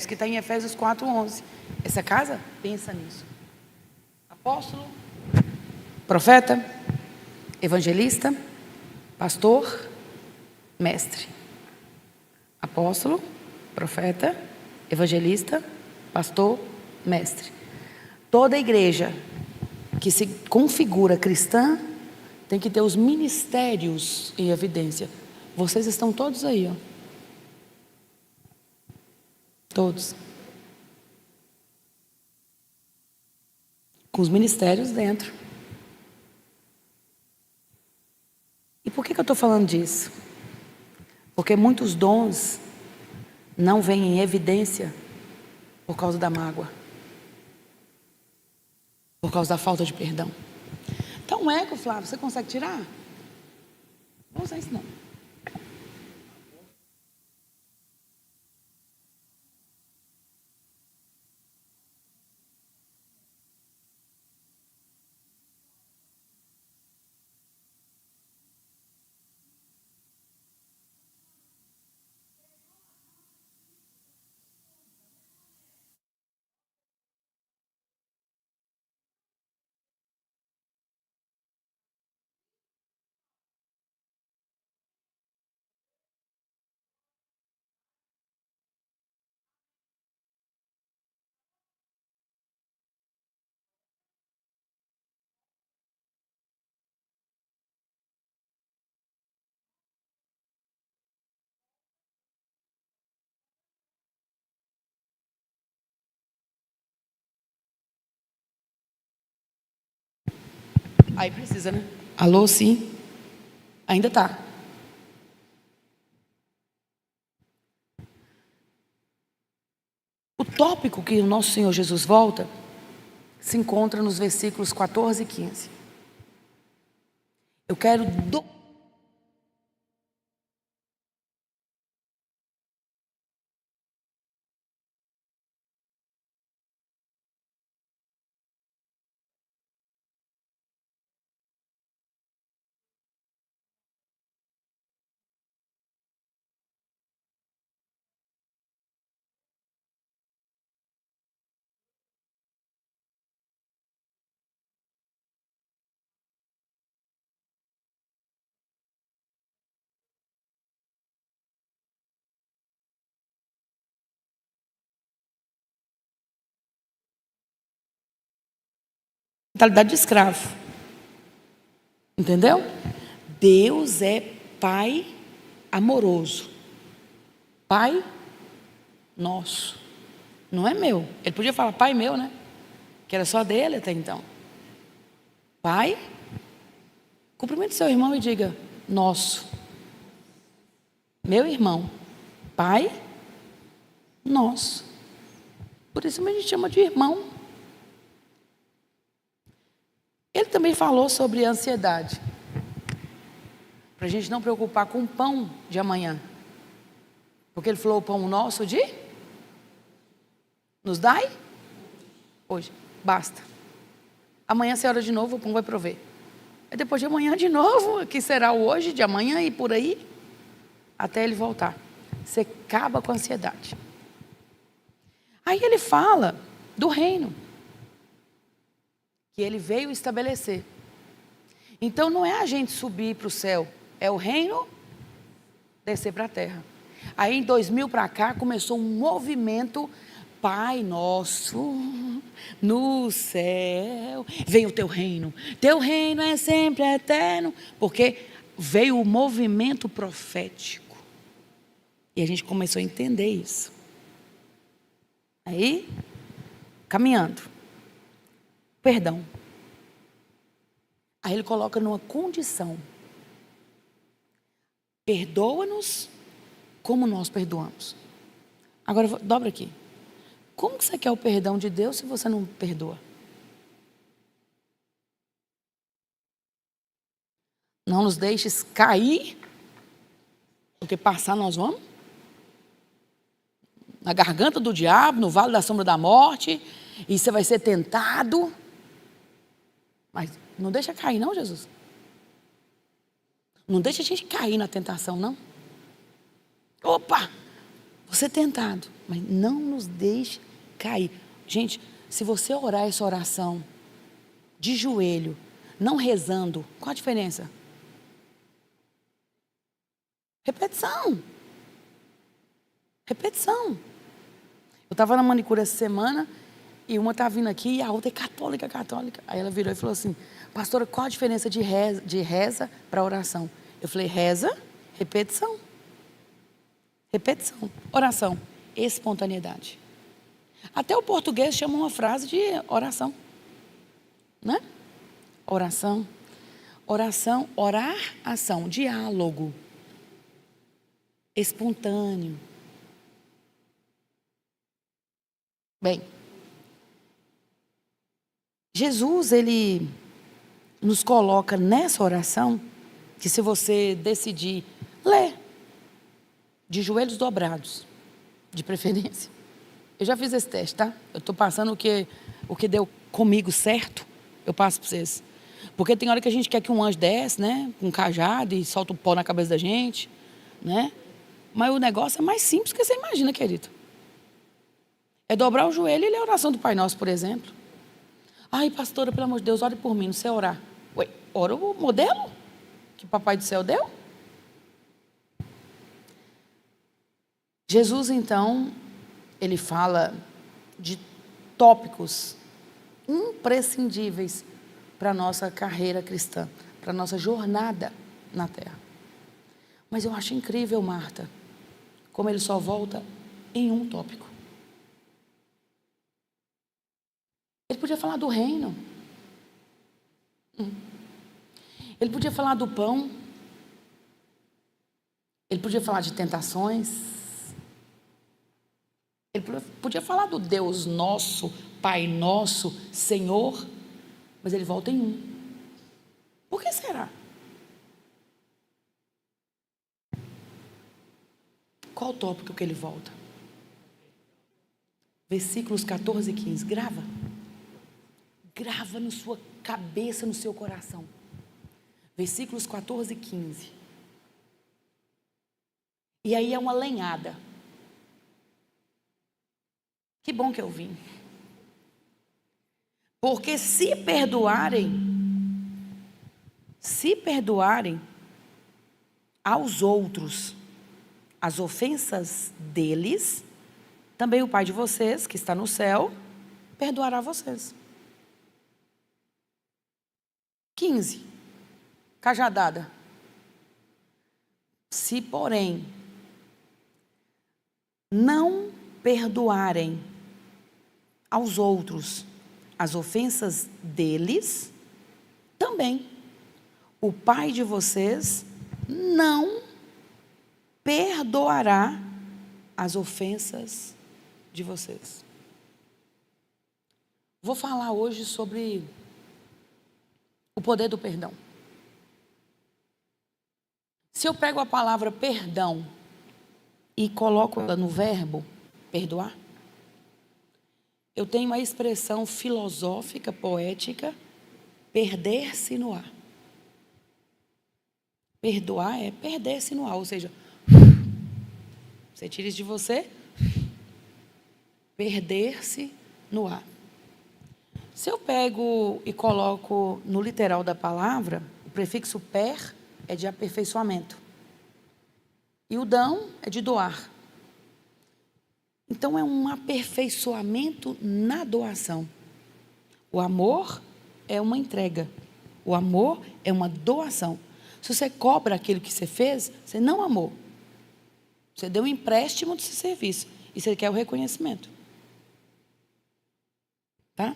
que está em Efésios 4:11. Essa casa pensa nisso. Apóstolo, profeta, evangelista, pastor, mestre. Apóstolo, profeta, evangelista, pastor, mestre. Toda igreja que se configura cristã tem que ter os ministérios em evidência. Vocês estão todos aí, ó. Todos. Com os ministérios dentro. E por que eu estou falando disso? Porque muitos dons não vêm em evidência por causa da mágoa. Por causa da falta de perdão. Então, um eco, Flávio, você consegue tirar? Não vou usar isso não. Aí precisa, né? Alô, sim? Ainda tá. O tópico que o nosso Senhor Jesus volta se encontra nos versículos 14 e 15. Eu quero mentalidade de escravo. Entendeu? Deus é Pai amoroso. Pai nosso. Não é meu. Ele podia falar Pai meu, né? Que era só dele até então. Pai, cumprimente seu irmão e diga nosso. Meu irmão. Pai nosso. Por isso a gente chama de irmão. Ele também falou sobre ansiedade. Para a gente não preocupar com o pão de amanhã. Porque ele falou o pão nosso de? Nos dai? Hoje. Basta. Amanhã você ora de novo, o pão vai prover. Aí depois de amanhã de novo, que será o hoje, de amanhã e por aí, até ele voltar. Você acaba com a ansiedade. Aí ele fala do reino. Que ele veio estabelecer. Então não é a gente subir para o céu, é o reino descer para a terra. Aí em 2000 para cá começou um movimento, Pai nosso no céu, vem o teu reino é sempre eterno, porque veio o movimento profético. E a gente começou a entender isso. Aí, caminhando. Perdão. Aí ele coloca numa condição. Perdoa-nos como nós perdoamos. Agora, dobra aqui. Como que você quer o perdão de Deus se você não perdoa? Não nos deixes cair, porque passar nós vamos. Na garganta do diabo, no vale da sombra da morte, e você vai ser tentado. Mas não deixa cair não, Jesus. Não deixa a gente cair na tentação, não. Opa! Você tentado, mas não nos deixe cair. Gente, se você orar essa oração de joelho, não rezando, qual a diferença? Repetição. Repetição. Eu estava na manicure essa semana e uma está vindo aqui e a outra é católica. Aí ela virou e falou assim: pastora, qual a diferença de reza para oração? Eu falei: reza, repetição. Repetição. Oração, espontaneidade. Até o português chama uma frase de oração, né? Oração. Oração, orar, ação, diálogo. Espontâneo. Bem, Jesus, ele nos coloca nessa oração, que se você decidir ler, de joelhos dobrados, de preferência. Eu já fiz esse teste, tá? Eu estou passando o que deu comigo certo, eu passo para vocês. Porque tem hora que a gente quer que um anjo desce, né? Com um cajado e solta o pó na cabeça da gente, né? Mas o negócio é mais simples que você imagina, querido. É dobrar o joelho e ler a oração do Pai Nosso, por exemplo. Ai, pastora, pelo amor de Deus, ore por mim, não sei orar. Ué, ora o modelo que o Papai do Céu deu. Jesus, então, ele fala de tópicos imprescindíveis para a nossa carreira cristã, para a nossa jornada na Terra. Mas eu acho incrível, Marta, como ele só volta em um tópico. Ele podia falar do reino. Ele podia falar do pão. Ele podia falar de tentações. Ele podia falar do Deus nosso, Pai nosso, Senhor. Mas ele volta em um. Por que será? Qual o tópico que ele volta? Versículos 14 e 15. Grava. Grava na sua cabeça, no seu coração. Versículos 14 e 15. E aí é uma lenhada. Que bom que eu vim. Porque se perdoarem aos outros as ofensas deles, também o Pai de vocês, que está no céu, perdoará vocês. 15. Cajadada. Se, porém, não perdoarem aos outros as ofensas deles, também o Pai de vocês não perdoará as ofensas de vocês. Vou falar hoje sobre o poder do perdão. Se eu pego a palavra perdão e coloco ela no verbo perdoar, eu tenho uma expressão filosófica, poética, perder-se no ar. Perdoar é perder-se no ar, ou seja, você tira isso de você, perder-se no ar. Se eu pego e coloco no literal da palavra, o prefixo per é de aperfeiçoamento. E o dão é de doar. Então é um aperfeiçoamento na doação. O amor é uma entrega. O amor é uma doação. Se você cobra aquilo que você fez, você não amou. Você deu um empréstimo desse serviço. E você quer o reconhecimento. Tá?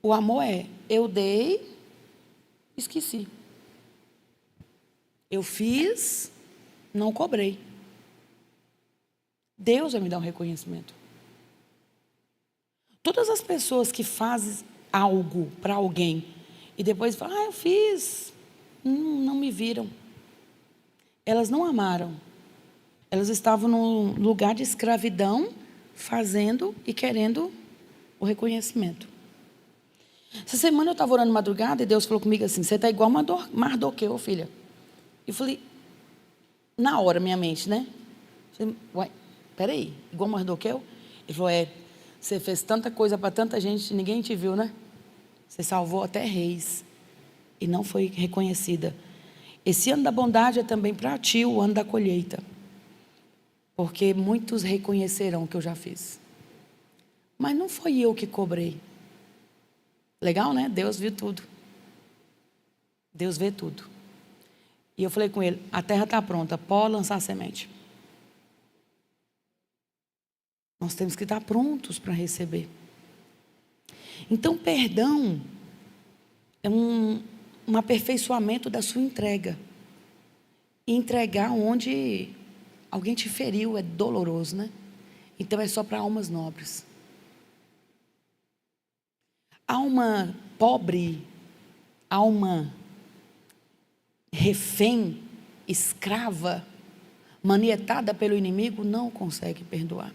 O amor é, eu dei, esqueci. Eu fiz, não cobrei. Deus vai me dar um reconhecimento. Todas as pessoas que fazem algo para alguém e depois falam, eu fiz, não me viram. Elas não amaram. Elas estavam num lugar de escravidão, fazendo e querendo o reconhecimento. Essa semana eu estava orando madrugada e Deus falou comigo assim, você está igual Mardoqueu, filha. Eu falei, na hora, minha mente, né? Falei, uai, peraí, igual Mardoqueu? Ele falou, você fez tanta coisa para tanta gente, ninguém te viu, né? Você salvou até reis e não foi reconhecida. Esse ano da bondade é também para ti o ano da colheita, porque muitos reconhecerão o que eu já fiz. Mas não foi eu que cobrei. Legal, né? Deus viu tudo. Deus vê tudo. E eu falei com ele, a terra está pronta, pode lançar a semente. Nós temos que estar prontos para receber. Então, perdão é um aperfeiçoamento da sua entrega. E entregar onde alguém te feriu é doloroso, né? Então, é só para almas nobres. Alma pobre, alma refém, escrava, manietada pelo inimigo, não consegue perdoar.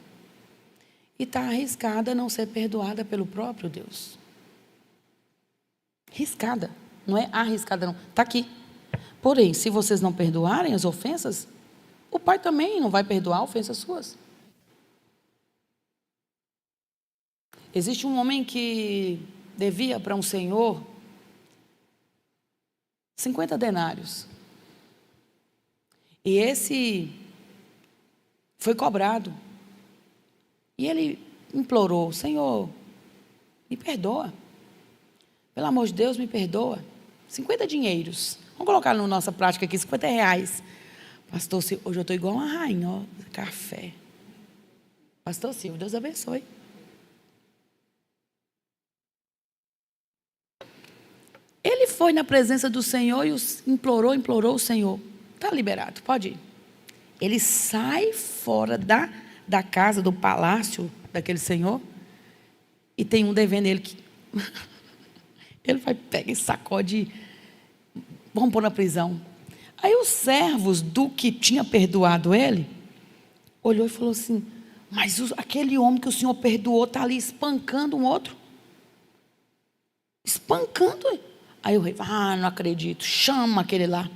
E está arriscada a não ser perdoada pelo próprio Deus. Arriscada, não é arriscada não, está aqui. Porém, se vocês não perdoarem as ofensas, o Pai também não vai perdoar ofensas suas. Existe um homem que devia para um senhor 50 denários. E esse foi cobrado. E ele implorou, Senhor, me perdoa. Pelo amor de Deus, me perdoa. 50 dinheiros. Vamos colocar na nossa prática aqui, 50 reais. Pastor Silvio, hoje eu estou igual uma rainha, ó, café. Pastor Silvio, Deus abençoe. Ele foi na presença do Senhor e implorou o Senhor. Está liberado, pode ir. Ele sai fora da casa, do palácio daquele senhor, e tem um devendo ele que ele vai, pega e sacode, vamos pôr na prisão. Aí os servos do que tinha perdoado ele, olhou e falou assim, mas aquele homem que o Senhor perdoou está ali espancando um outro. Espancando. Aí o rei, não acredito, chama aquele lá.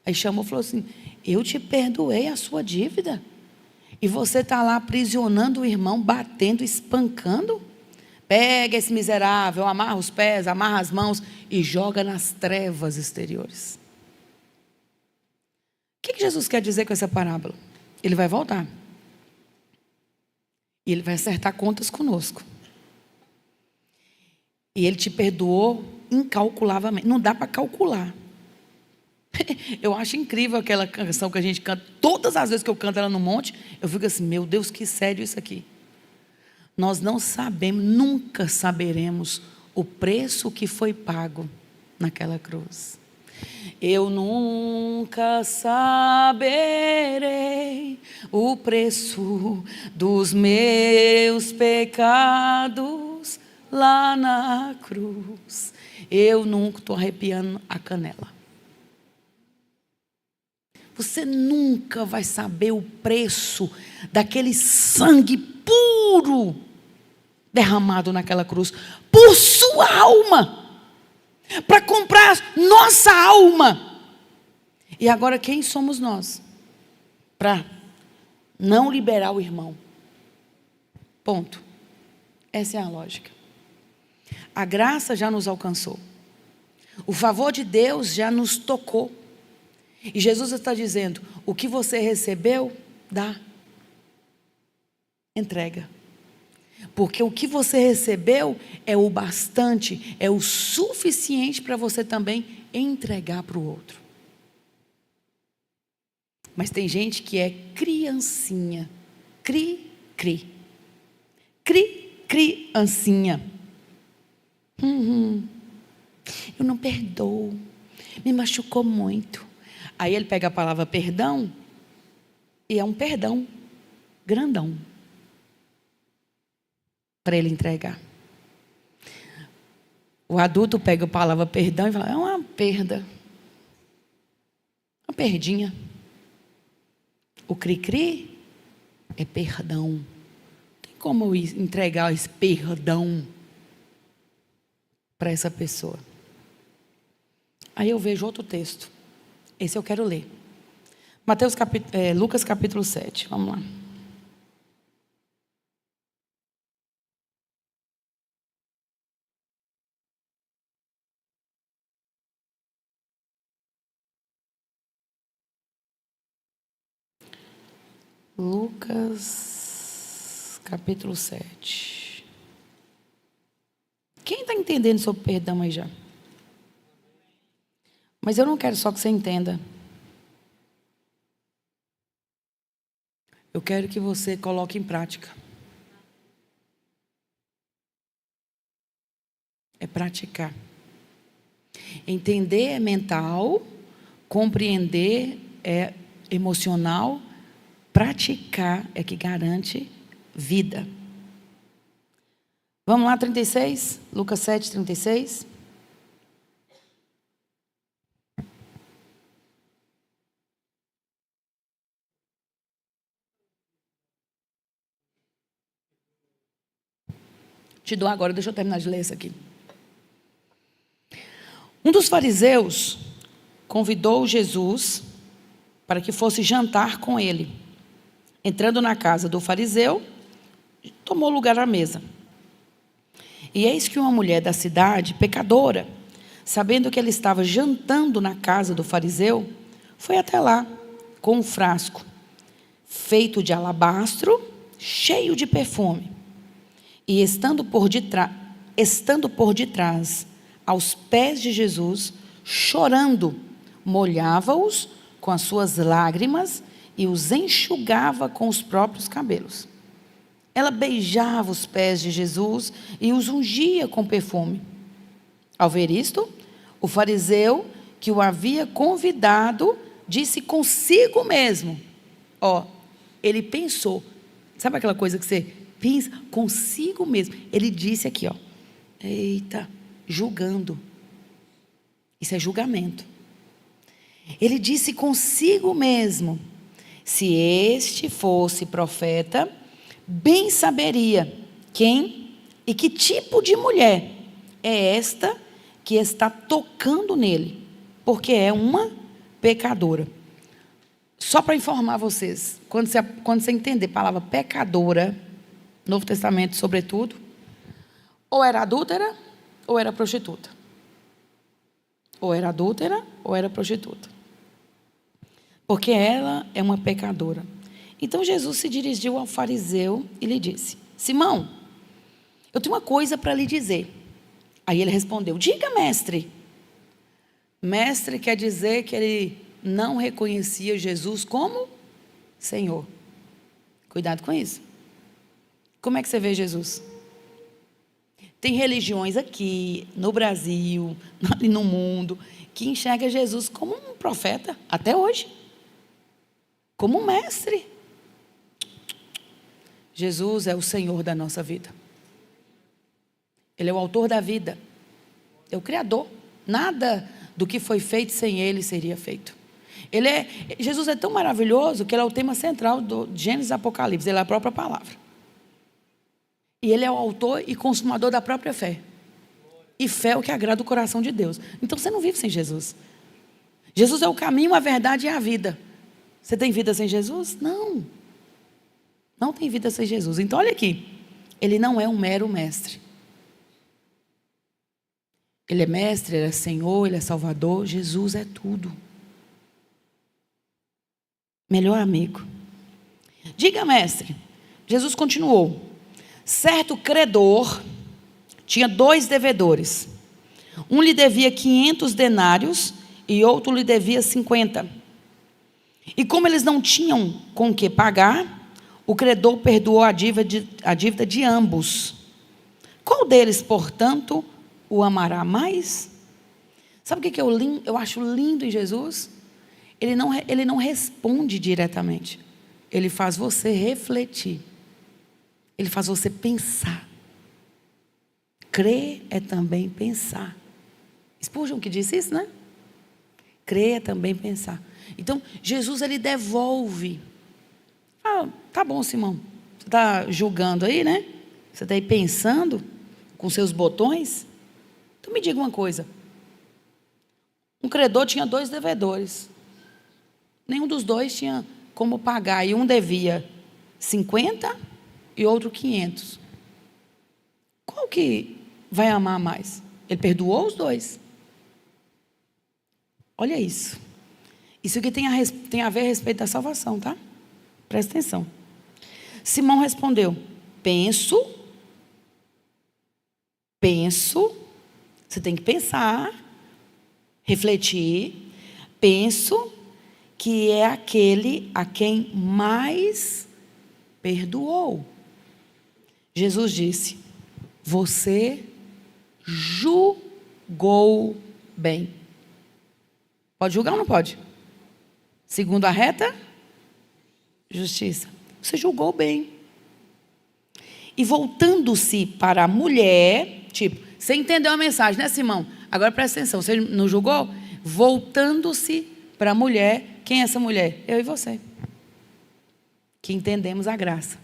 Aí chamou e falou assim, eu te perdoei a sua dívida. E você está lá aprisionando o irmão, batendo, espancando? Pega esse miserável, amarra os pés, amarra as mãos e joga nas trevas exteriores. O que Jesus quer dizer com essa parábola? Ele vai voltar. E ele vai acertar contas conosco. E ele te perdoou incalculavelmente. Não dá para calcular. Eu acho incrível aquela canção que a gente canta. Todas as vezes que eu canto ela no monte, eu fico assim, meu Deus, que sério isso aqui. Nós não sabemos, nunca saberemos o preço que foi pago naquela cruz. Eu nunca saberei o preço dos meus pecados lá na cruz. Eu nunca, estou arrepiando a canela. Você nunca vai saber o preço daquele sangue puro derramado naquela cruz por sua alma, para comprar nossa alma. E agora quem somos nós para não liberar o irmão? Ponto. Essa é a lógica. A graça já nos alcançou, o favor de Deus já nos tocou. E Jesus está dizendo, o que você recebeu, dá. Entrega. Porque o que você recebeu é o bastante, é o suficiente para você também entregar para o outro. Mas tem gente que é criancinha. Criancinha. Eu não perdoo. Me machucou muito. Aí ele pega a palavra perdão e é um perdão grandão para ele entregar. O adulto pega a palavra perdão e fala, é uma perda, uma perdinha. O cri-cri é perdão. Não tem como eu entregar esse perdão para essa pessoa. Aí eu vejo outro texto. Esse eu quero ler. Lucas capítulo 7. Vamos lá. Lucas, capítulo 7. Quem está entendendo sobre perdão aí já? Mas eu não quero só que você entenda. Eu quero que você coloque em prática. É praticar. Entender é mental, compreender é emocional, praticar é que garante vida. Vamos lá, 36? Lucas 7, 36. Te dou agora, deixa eu terminar de ler isso aqui. Um dos fariseus convidou Jesus para que fosse jantar com ele. Entrando na casa do fariseu, tomou lugar à mesa. E eis que uma mulher da cidade, pecadora, sabendo que ele estava jantando na casa do fariseu, foi até lá com um frasco feito de alabastro, cheio de perfume. E estando por detrás, aos pés de Jesus, chorando, molhava-os com as suas lágrimas e os enxugava com os próprios cabelos. Ela beijava os pés de Jesus e os ungia com perfume. Ao ver isto, o fariseu que o havia convidado disse consigo mesmo. Ele pensou. Sabe aquela coisa que você pensa consigo mesmo? Ele disse aqui, eita, julgando. Isso é julgamento. Ele disse consigo mesmo: se este fosse profeta, bem saberia quem e que tipo de mulher é esta que está tocando nele, porque é uma pecadora. Só para informar vocês, quando você entender a palavra pecadora, Novo Testamento sobretudo, ou era adúltera ou era prostituta. Ou era adúltera ou era prostituta. Porque ela é uma pecadora. Então Jesus se dirigiu ao fariseu e lhe disse: Simão, eu tenho uma coisa para lhe dizer. Aí ele respondeu: diga, mestre. Mestre quer dizer que ele não reconhecia Jesus como Senhor. Cuidado com isso. Como é que você vê Jesus? Tem religiões aqui, no Brasil, e no mundo, que enxerga Jesus como um profeta, até hoje. Como um mestre. Jesus é o Senhor da nossa vida. Ele é o autor da vida. É o Criador. Nada do que foi feito sem Ele seria feito. Jesus é tão maravilhoso que Ele é o tema central do Gênesis e Apocalipse. Ele é a própria palavra. E Ele é o autor e consumador da própria fé. E fé é o que agrada o coração de Deus. Então você não vive sem Jesus. Jesus é o caminho, a verdade e a vida. Você tem vida sem Jesus? Não. Não tem vida sem Jesus. Então olha aqui. Ele não é um mero mestre. Ele é mestre, Ele é Senhor, Ele é Salvador. Jesus é tudo. Melhor amigo. Diga, mestre. Jesus continuou. Certo credor tinha 2 devedores. Um lhe devia 500 denários e outro lhe devia 50. E como eles não tinham com o que pagar, o credor perdoou a dívida de ambos. Qual deles, portanto, o amará mais? Sabe o que eu acho lindo em Jesus? Ele não responde diretamente. Ele faz você refletir. Ele faz você pensar. Crer é também pensar. Spurgeon que disse isso, né? Crer é também pensar. Então, Jesus, ele devolve. Tá bom, Simão. Você está julgando aí, né? Você está aí pensando com seus botões. Então, me diga uma coisa. Um credor tinha 2 devedores. Nenhum dos 2 tinha como pagar. E um devia 50 e outro 500. Qual que vai amar mais? Ele perdoou os 2. Olha isso. Isso aqui tem a ver a respeito da salvação, tá? Presta atenção. Simão respondeu: penso, você tem que pensar, refletir, penso que é aquele a quem mais perdoou. Jesus disse: você julgou bem. Pode julgar ou não pode? Segundo a reta justiça. Você julgou bem. E voltando-se para a mulher, tipo, você entendeu a mensagem, né, Simão? Agora presta atenção, você não julgou? Voltando-se para a mulher, quem é essa mulher? Eu e você. Que entendemos a graça.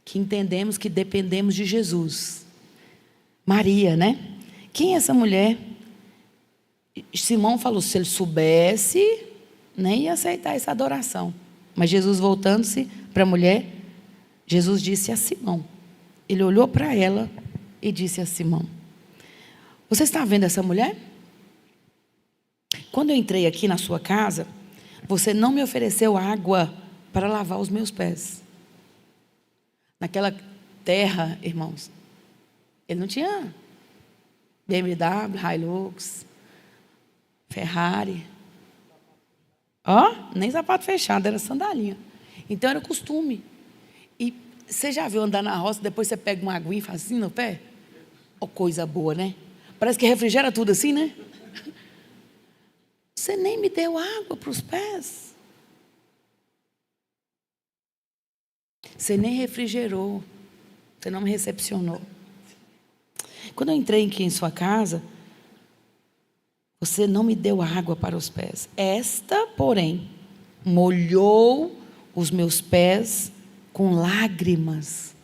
Que entendemos que dependemos de Jesus. Maria, né? Quem é essa mulher? Simão falou, se ele soubesse, nem ia aceitar essa adoração. Mas Jesus, voltando-se para a mulher, Jesus disse a Simão. Ele olhou para ela e disse a Simão: você está vendo essa mulher? Quando eu entrei aqui na sua casa, você não me ofereceu água para lavar os meus pés. Naquela terra, irmãos, ele não tinha BMW, Hilux, Ferrari. Nem sapato fechado, era sandalinha. Então era costume. E você já viu andar na roça, depois você pega uma aguinha e faz assim no pé? Coisa boa, né? Parece que refrigera tudo assim, né? Você nem me deu água para os pés. Você nem refrigerou. Você não me recepcionou. Quando eu entrei aqui em sua casa, você não me deu água para os pés. Esta, porém, molhou os meus pés com lágrimas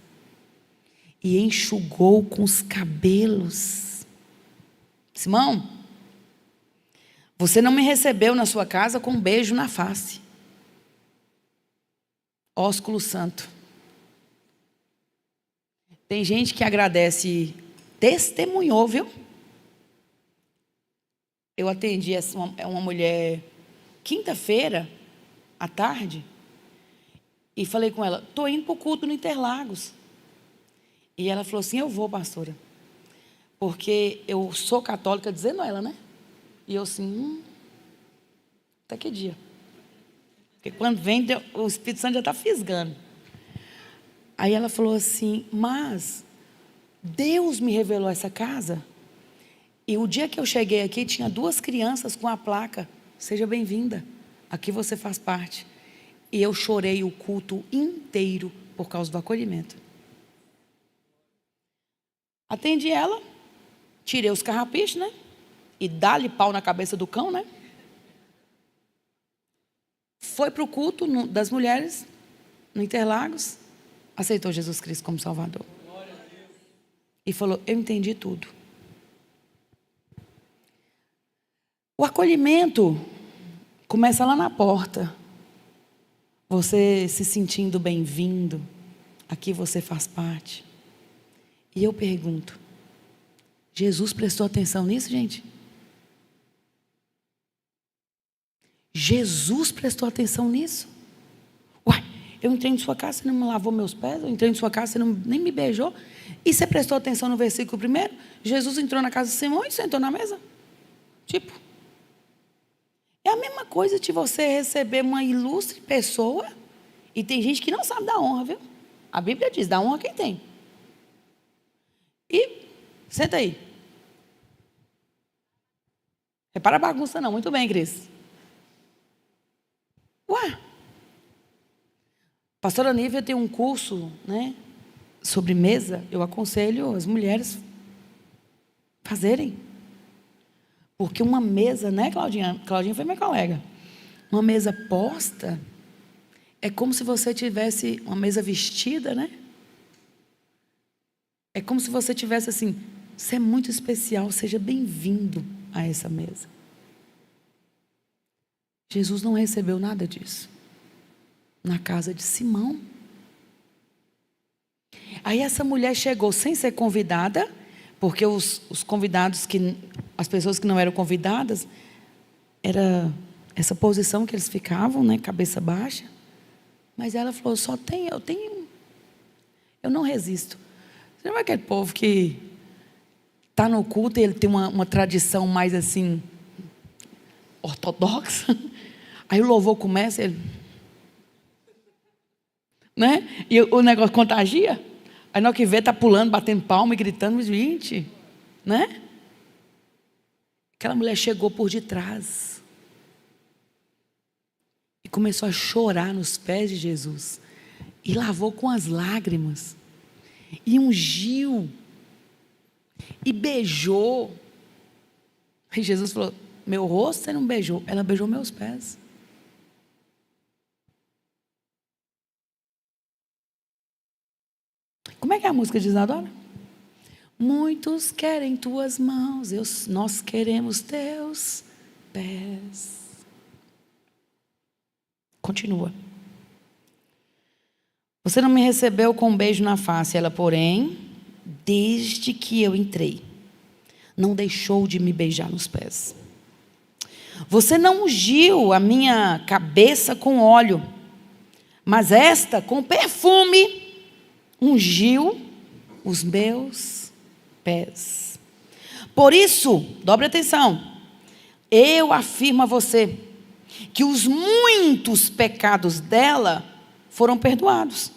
e enxugou com os cabelos. Simão, você não me recebeu na sua casa com um beijo na face. Ósculo santo. Tem gente que agradece, testemunhou, viu? Eu atendi uma mulher quinta-feira, à tarde, e falei com ela, estou indo para o culto no Interlagos. E ela falou assim, eu vou, pastora, porque eu sou católica, dizendo ela, né? E eu assim, até que dia? Porque quando vem, o Espírito Santo já está fisgando. Aí ela falou assim, mas Deus me revelou essa casa. E o dia que eu cheguei aqui, tinha 2 crianças com a placa, seja bem-vinda, aqui você faz parte. E eu chorei o culto inteiro por causa do acolhimento. Atendi ela, tirei os carrapichos, né? E dá-lhe pau na cabeça do cão, né? Foi para o culto das mulheres, no Interlagos, aceitou Jesus Cristo como Salvador. E falou, eu entendi tudo. O acolhimento começa lá na porta. Você se sentindo bem-vindo. Aqui você faz parte. E eu pergunto, Jesus prestou atenção nisso, gente? Jesus prestou atenção nisso? Uai, eu entrei em sua casa, você não me lavou meus pés? Eu entrei em sua casa, você nem me beijou? E você prestou atenção no versículo primeiro? Jesus entrou na casa de Simão e sentou na mesa. Tipo, é a mesma coisa de você receber uma ilustre pessoa, e tem gente que não sabe dar honra, viu? A Bíblia diz, dá honra quem tem. E, senta aí. Repara a bagunça não, muito bem, Cris. Ué, pastora Nívia tem um curso, né, sobre mesa, eu aconselho as mulheres fazerem. Porque uma mesa, né, Claudinha? Claudinha foi minha colega. Uma mesa posta é como se você tivesse uma mesa vestida, né? É como se você tivesse assim, você é muito especial, seja bem-vindo a essa mesa. Jesus não recebeu nada disso na casa de Simão. Aí essa mulher chegou sem ser convidada, porque os convidados, as pessoas que não eram convidadas, era essa posição que eles ficavam, né, cabeça baixa. Mas ela falou, eu não resisto. Você não é aquele povo que está no culto e ele tem uma tradição mais assim, ortodoxa? Aí o louvor começa, ele... né? E o negócio contagia. Aí na hora que vê, está pulando, batendo palma e gritando, mas gente, né? Aquela mulher chegou por detrás e começou a chorar nos pés de Jesus. E lavou com as lágrimas. E ungiu. E beijou. Aí Jesus falou, meu rosto você não beijou. Ela beijou meus pés. Como é que é a música de Isadora? Muitos querem tuas mãos, nós queremos teus pés. Continua. Você não me recebeu com um beijo na face. Ela, porém, desde que eu entrei, não deixou de me beijar nos pés. Você não ungiu a minha cabeça com óleo, mas esta com perfume ungiu os meus pés. Por isso, dobre atenção, eu afirmo a você que os muitos pecados dela foram perdoados,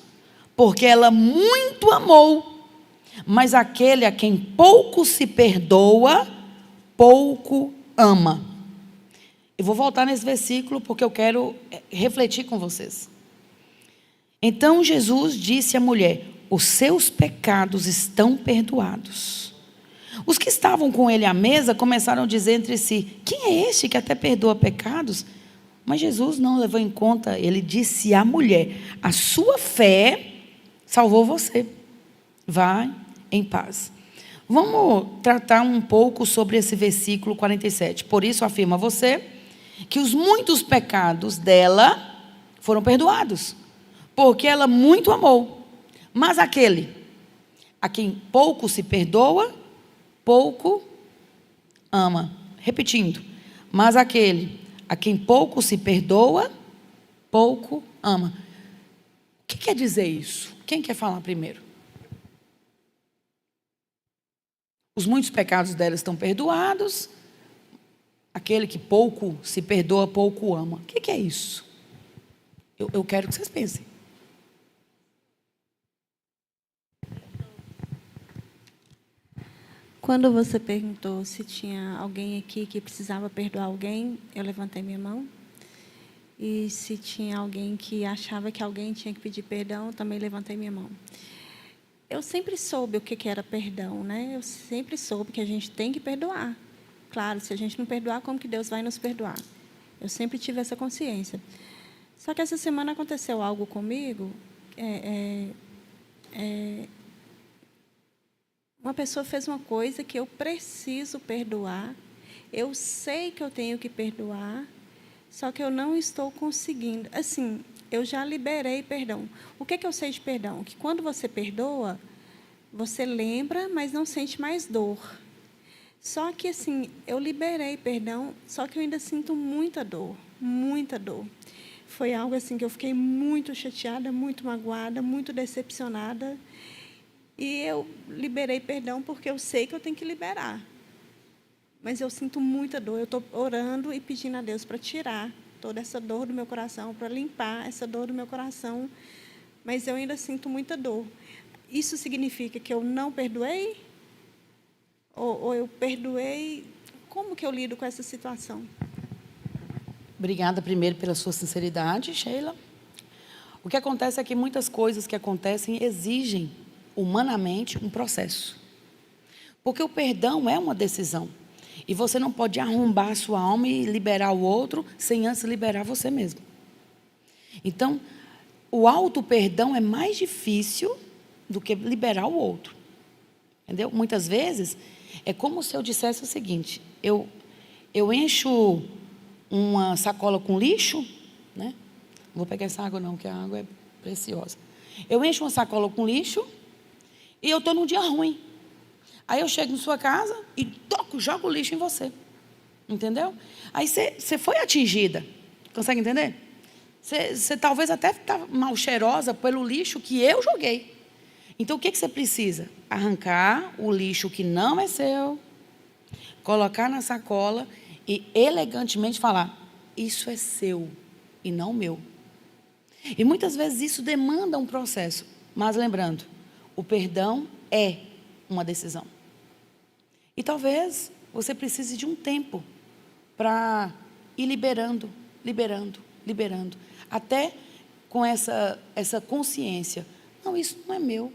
porque ela muito amou. Mas aquele a quem pouco se perdoa, pouco ama. Eu vou voltar nesse versículo porque eu quero refletir com vocês. Então Jesus disse à mulher, os seus pecados estão perdoados. Os que estavam com ele à mesa começaram a dizer entre si, quem é este que até perdoa pecados? Mas Jesus não levou em conta, ele disse à mulher, a sua fé salvou você, vai em paz. Vamos tratar um pouco sobre esse versículo 47. Por isso afirma você que os muitos pecados dela foram perdoados, porque ela muito amou. Mas aquele a quem pouco se perdoa, pouco ama. Repetindo, mas aquele a quem pouco se perdoa, pouco ama. O que quer dizer isso? Quem quer falar primeiro? Os muitos pecados dela estão perdoados. Aquele que pouco se perdoa, pouco ama. O que é isso? Eu quero que vocês pensem. Quando você perguntou se tinha alguém aqui que precisava perdoar alguém, eu levantei minha mão. E se tinha alguém que achava que alguém tinha que pedir perdão, eu também levantei minha mão. Eu sempre soube o que era perdão, né? Eu sempre soube que a gente tem que perdoar. Claro, se a gente não perdoar, como que Deus vai nos perdoar? Eu sempre tive essa consciência. Só que essa semana aconteceu algo comigo. Uma pessoa fez uma coisa que eu preciso perdoar. Eu sei que eu tenho que perdoar, só que eu não estou conseguindo. Assim, eu já liberei perdão. O que eu sei de perdão? Que quando você perdoa, você lembra, mas não sente mais dor. Só que, assim, eu liberei perdão, só que eu ainda sinto muita dor, muita dor. Foi algo assim que eu fiquei muito chateada, muito magoada, muito decepcionada. E eu liberei perdão porque eu sei que eu tenho que liberar. Mas eu sinto muita dor. Eu estou orando e pedindo a Deus para tirar toda essa dor do meu coração, para limpar essa dor do meu coração. Mas eu ainda sinto muita dor. Isso significa que eu não perdoei? Ou eu perdoei? Como que eu lido com essa situação? Obrigada primeiro pela sua sinceridade, Sheila. O que acontece é que muitas coisas que acontecem exigem humanamente um processo. Porque o perdão é uma decisão. E você não pode arrombar a sua alma e liberar o outro sem antes liberar você mesmo. Então, o auto-perdão é mais difícil do que liberar o outro. Entendeu? Muitas vezes, é como se eu dissesse o seguinte, eu encho uma sacola com lixo, né? Não vou pegar essa água não, porque a água é preciosa. Eu encho uma sacola com lixo e eu estou num dia ruim. Aí eu chego em sua casa e jogo o lixo em você. Entendeu? Aí você foi atingida. Consegue entender? Você talvez até está mal cheirosa pelo lixo que eu joguei. Então, o que você precisa? Arrancar o lixo que não é seu, colocar na sacola e elegantemente falar: isso é seu e não meu. E muitas vezes isso demanda um processo. Mas lembrando, o perdão é uma decisão. E talvez você precise de um tempo para ir liberando, até com essa consciência. Não, isso não é meu,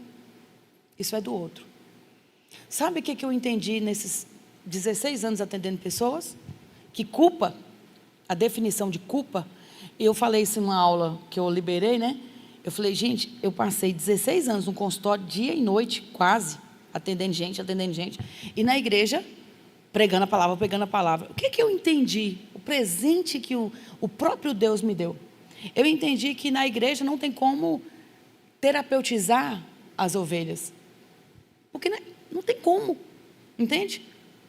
isso é do outro. Sabe o que eu entendi nesses 16 anos atendendo pessoas? Que culpa, a definição de culpa, eu falei isso em uma aula que eu liberei, né? Eu falei, gente, eu passei 16 anos no consultório, dia e noite, quase, atendendo gente, e na igreja, pregando a palavra. O que eu entendi? O presente que o próprio Deus me deu. Eu entendi que na igreja não tem como terapeutizar as ovelhas. Porque não tem como, entende?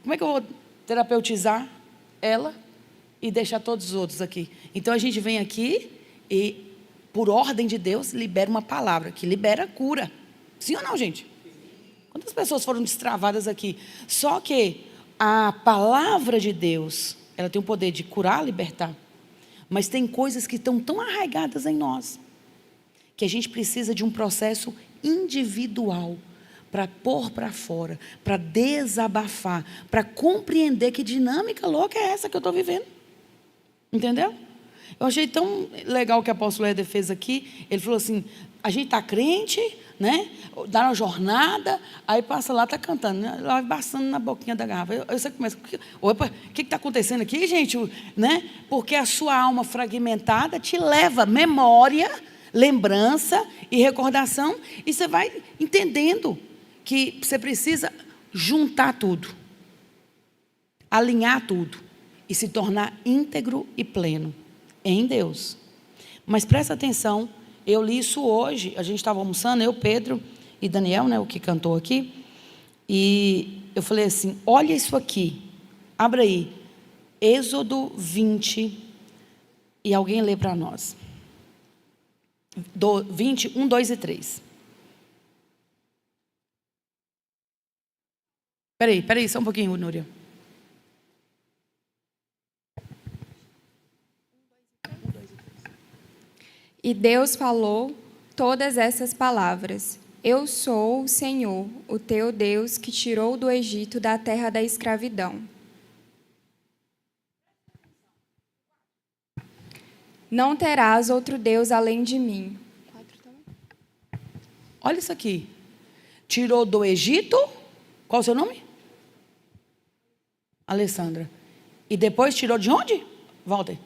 Como é que eu vou terapeutizar ela e deixar todos os outros aqui? Então a gente vem aqui e, por ordem de Deus, libera uma palavra que libera cura. Sim ou não, gente? Quantas pessoas foram destravadas aqui? Só que a palavra de Deus, ela tem o poder de curar, libertar. Mas tem coisas que estão tão arraigadas em nós, que a gente precisa de um processo individual para pôr para fora, para desabafar, para compreender que dinâmica louca é essa que eu estou vivendo. Entendeu? Eu achei tão legal o que o apóstolo Éder fez aqui. Ele falou assim, a gente está crente, né? Dá uma jornada, aí passa lá, está cantando, né? Lá passando na boquinha da garrafa. Aí você começa, opa, o que está acontecendo aqui, gente? Né? Porque a sua alma fragmentada te leva memória, lembrança e recordação, e você vai entendendo que você precisa juntar tudo, alinhar tudo e se tornar íntegro e pleno em Deus. Mas presta atenção, eu li isso hoje, a gente estava almoçando, eu, Pedro e Daniel, né, o que cantou aqui, e eu falei assim, olha isso aqui, abra aí, Êxodo 20, e alguém lê para nós. 20, 1, 2 e 3. Peraí, só um pouquinho, Núria. E Deus falou todas essas palavras. Eu sou o Senhor, o teu Deus, que tirou do Egito, da terra da escravidão. Não terás outro Deus além de mim. Olha isso aqui. Tirou do Egito. Qual o seu nome? Alessandra. E depois tirou de onde? Walter.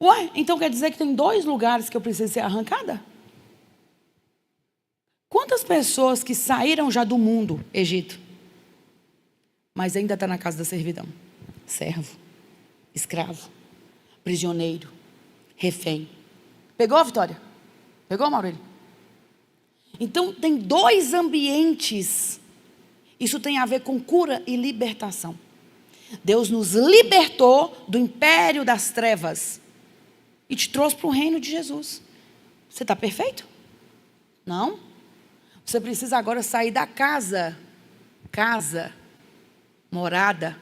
Ué, então quer dizer que tem 2 lugares que eu preciso ser arrancada? Quantas pessoas que saíram já do mundo, Egito, mas ainda está na casa da servidão? Servo, escravo, prisioneiro, refém. Pegou a Vitória? Pegou, Maurílio? Então tem 2 ambientes. Isso tem a ver com cura e libertação. Deus nos libertou do império das trevas e te trouxe para o reino de Jesus. Você está perfeito? Não. Você precisa agora sair da casa, morada.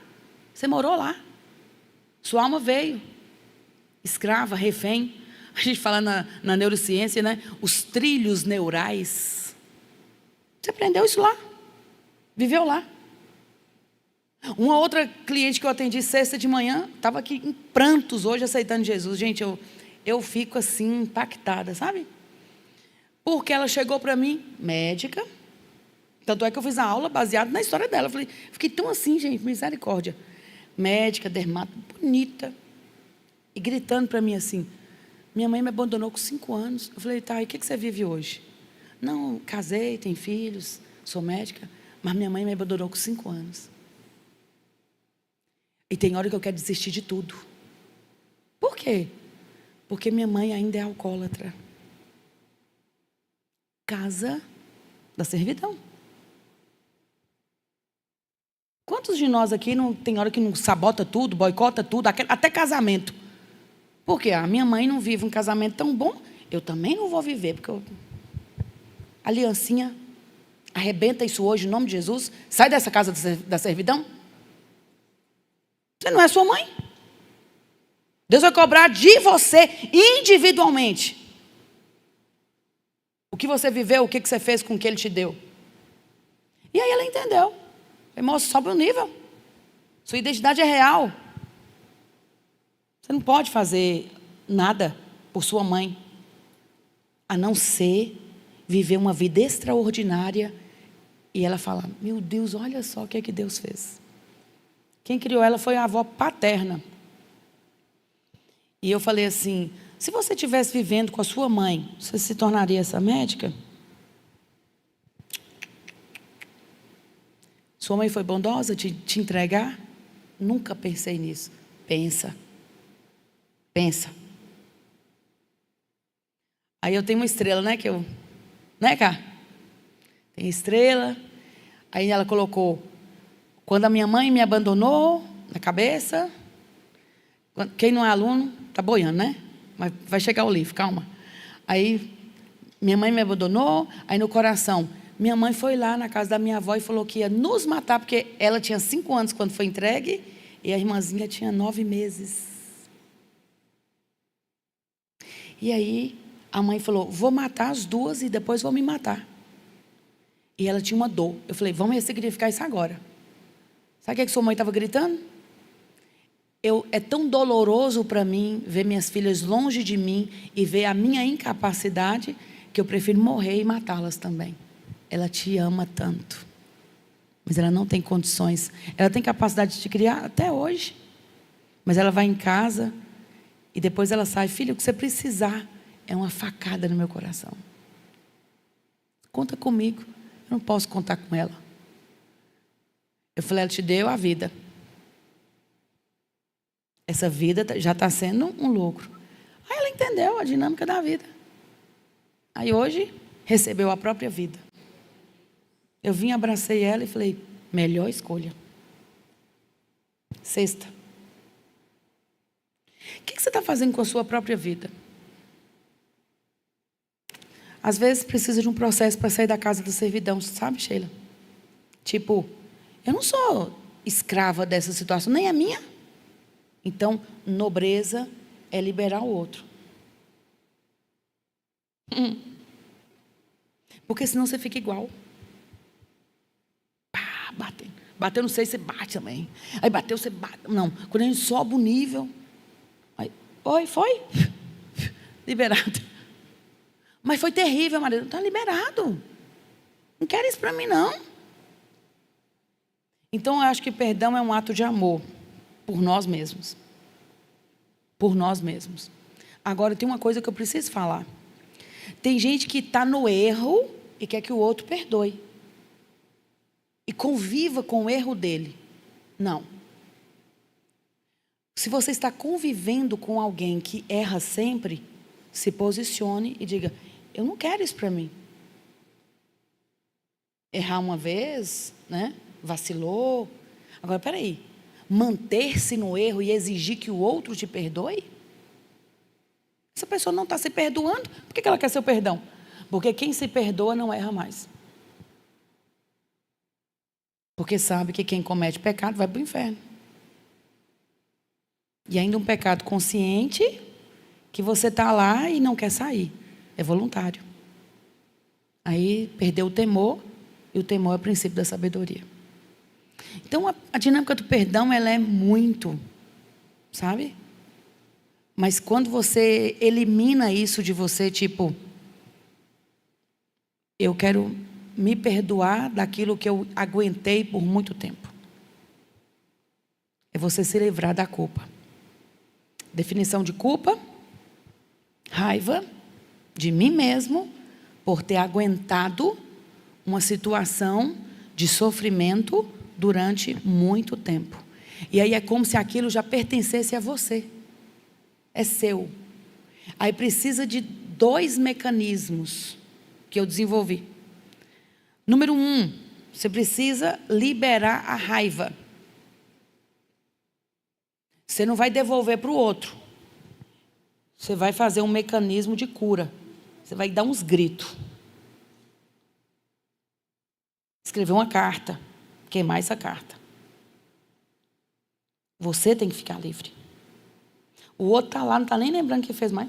Você morou lá. Sua alma veio. Escrava, refém. A gente fala na neurociência, né? Os trilhos neurais. Você aprendeu isso lá. Viveu lá. Uma outra cliente que eu atendi sexta de manhã, estava aqui em prantos hoje aceitando Jesus. Gente, eu fico assim impactada, sabe? Porque ela chegou para mim, médica. Tanto é que eu fiz a aula baseada na história dela. Eu fiquei tão assim, gente, misericórdia. Médica, dermato, bonita. E gritando para mim assim, minha mãe me abandonou com 5 anos. Eu falei, tá, e o que você vive hoje? Não, casei, tenho filhos, sou médica, mas minha mãe me abandonou com 5 anos. E tem hora que eu quero desistir de tudo. Por quê? Porque minha mãe ainda é alcoólatra. Casa da servidão. Quantos de nós aqui não tem hora que não sabota tudo, boicota tudo, até casamento? Porque a minha mãe não vive um casamento tão bom, eu também não vou viver, porque aliancinha, arrebenta isso hoje, em nome de Jesus. Sai dessa casa da servidão. Você não é sua mãe. Deus vai cobrar de você individualmente o que você viveu, o que você fez com o que Ele te deu. E aí ela entendeu. Moço, sobe o nível. Sua identidade é real. Você não pode fazer nada por sua mãe, a não ser viver uma vida extraordinária. E ela fala, meu Deus, olha só o que é que Deus fez. Quem criou ela foi a avó paterna. E eu falei assim, se você estivesse vivendo com a sua mãe, você se tornaria essa médica? Sua mãe foi bondosa te entregar? Nunca pensei nisso. Pensa. Aí eu tenho uma estrela, né? Né, cá? Tem estrela. Aí ela colocou, quando a minha mãe me abandonou, na cabeça. Quem não é aluno, está boiando, né? Mas vai chegar o livro, calma. Aí, minha mãe me abandonou, aí no coração, minha mãe foi lá na casa da minha avó e falou que ia nos matar, porque ela tinha 5 anos quando foi entregue, e a irmãzinha tinha 9 meses. E aí, a mãe falou, vou matar as duas e depois vou me matar. E ela tinha uma dor. Eu falei, vamos ressignificar isso agora. Sabe o que sua mãe estava gritando? É tão doloroso para mim ver minhas filhas longe de mim e ver a minha incapacidade que eu prefiro morrer e matá-las também. Ela te ama tanto, mas ela não tem condições. Ela tem capacidade de te criar até hoje, mas ela vai em casa e depois ela sai, filho, o que você precisar é uma facada no meu coração. Conta comigo, eu não posso contar com ela. Eu falei, ela te deu a vida. Essa vida já está sendo um lucro. Aí ela entendeu a dinâmica da vida. Aí hoje, recebeu a própria vida. Eu vim, abracei ela e falei, melhor escolha. Sexta. O que você está fazendo com a sua própria vida? Às vezes precisa de um processo para sair da casa da servidão, sabe, Sheila? Tipo, eu não sou escrava dessa situação, nem a minha. Então, nobreza é liberar o outro. Porque senão você fica igual. Pá, bateu. Bateu, não sei, você bate também. Aí bateu, você bate. Não, quando a gente sobe o nível. Aí, oi, foi? Liberado. Mas foi terrível, marido. Está liberado. Não quero isso para mim, não. Então, eu acho que perdão é um ato de amor. Por nós mesmos. Por nós mesmos. Agora, tem uma coisa que eu preciso falar. Tem gente que está no erro e quer que o outro perdoe. E conviva com o erro dele. Não. Se você está convivendo com alguém que erra sempre, se posicione e diga, eu não quero isso para mim. Errar uma vez, né? Vacilou. Agora, peraí. Manter-se no erro e exigir que o outro te perdoe? Essa pessoa não está se perdoando. Por que ela quer seu perdão? Porque quem se perdoa não erra mais. Porque sabe que quem comete pecado vai para o inferno. E ainda um pecado consciente que você está lá e não quer sair. É voluntário. Aí perdeu o temor, e o temor é o princípio da sabedoria. Então, a dinâmica do perdão, ela é muito, sabe? Mas quando você elimina isso de você, tipo, eu quero me perdoar daquilo que eu aguentei por muito tempo. É você se livrar da culpa. Definição de culpa: raiva de mim mesmo por ter aguentado uma situação de sofrimento durante muito tempo. E aí é como se aquilo já pertencesse a você. É seu. Aí precisa de 2 mecanismos que eu desenvolvi. Número 1, você precisa liberar a raiva. Você não vai devolver para o outro. Você vai fazer um mecanismo de cura. Você vai dar uns gritos. Escrever uma carta. Queimar essa carta. Você tem que ficar livre. O outro está lá, não está nem lembrando o que fez mais.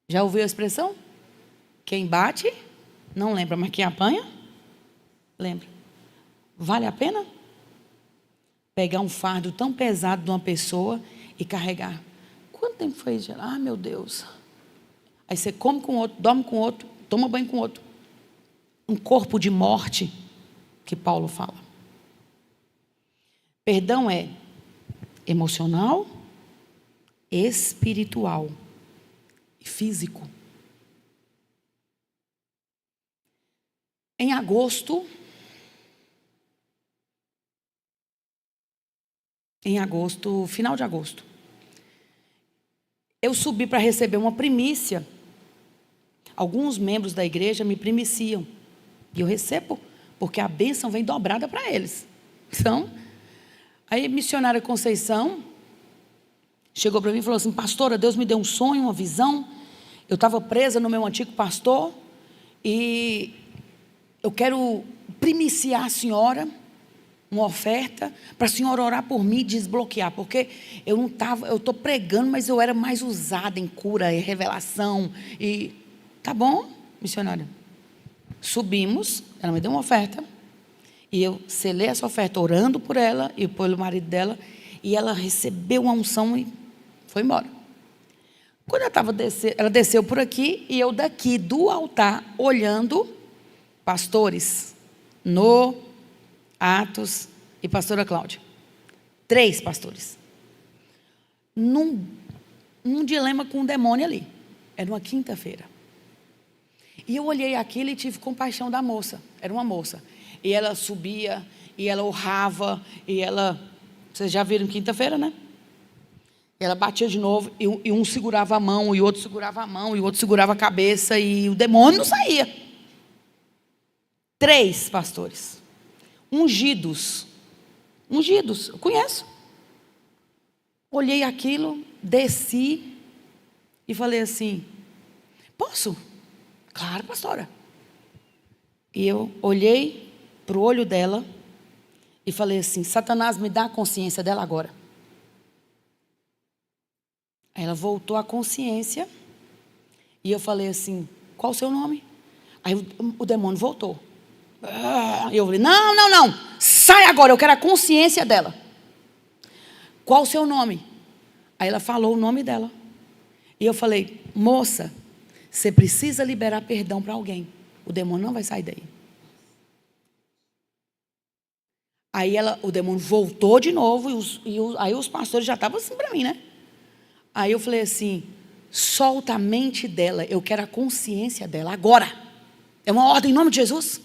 Já ouviu a expressão? Quem bate, não lembra, mas quem apanha, lembra. Vale a pena? Pegar um fardo tão pesado de uma pessoa e carregar. Quanto tempo foi isso? Ah, meu Deus. Aí você come com outro, dorme com outro, toma banho com outro. Um corpo de morte, que Paulo fala. Perdão é emocional, espiritual e físico. Em agosto, final de agosto, eu subi para receber uma primícia. Alguns membros da igreja me primiciam. E eu recebo, porque a bênção vem dobrada para eles. Então, aí a missionária Conceição chegou para mim e falou assim: pastora, Deus me deu um sonho, uma visão. Eu estava presa no meu antigo pastor e eu quero primiciar a senhora uma oferta para a senhora orar por mim e desbloquear, porque eu estou pregando, mas eu era mais usada em cura e revelação. E tá bom, missionária. Subimos, ela me deu uma oferta e eu selei essa oferta orando por ela e pelo marido dela, e ela recebeu uma unção e foi embora. Quando ela desceu por aqui e eu daqui do altar olhando pastores no Atos e pastora Cláudia. 3 pastores. Num dilema com um demônio ali. Era uma quinta-feira. E eu olhei aquilo e tive compaixão da moça. Era uma moça. E ela subia, e ela urrava, e ela... Vocês já viram quinta-feira, né? E ela batia de novo, e um segurava a mão, e o outro segurava a mão, e o outro segurava a cabeça, e o demônio não saía. 3 pastores. Ungidos, eu conheço. Olhei aquilo, desci e falei assim: posso? Claro, pastora. E eu olhei para o olho dela e falei assim: Satanás, me dá a consciência dela agora. Aí ela voltou à consciência e eu falei assim: qual o seu nome? Aí o demônio voltou. E eu falei: não, sai agora, eu quero a consciência dela. Qual o seu nome? Aí ela falou o nome dela. E eu falei: moça, você precisa liberar perdão para alguém. O demônio não vai sair daí. Aí o demônio voltou de novo, aí os pastores já estavam assim para mim, né? Aí eu falei assim: solta a mente dela, eu quero a consciência dela agora. É uma ordem em nome de Jesus.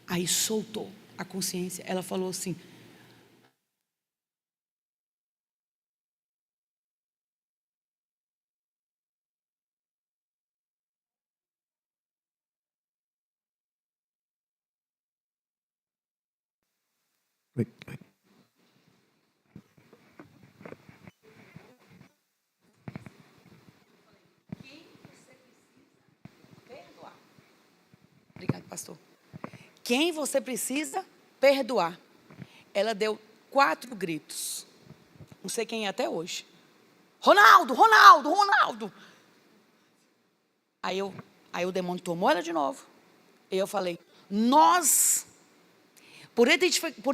Aí soltou a consciência. Ela falou assim: obrigado, pastor. Quem você precisa perdoar? Ela deu 4 gritos. Não sei quem é até hoje. Ronaldo. Aí o demônio tomou ela de novo. E eu falei: nós, por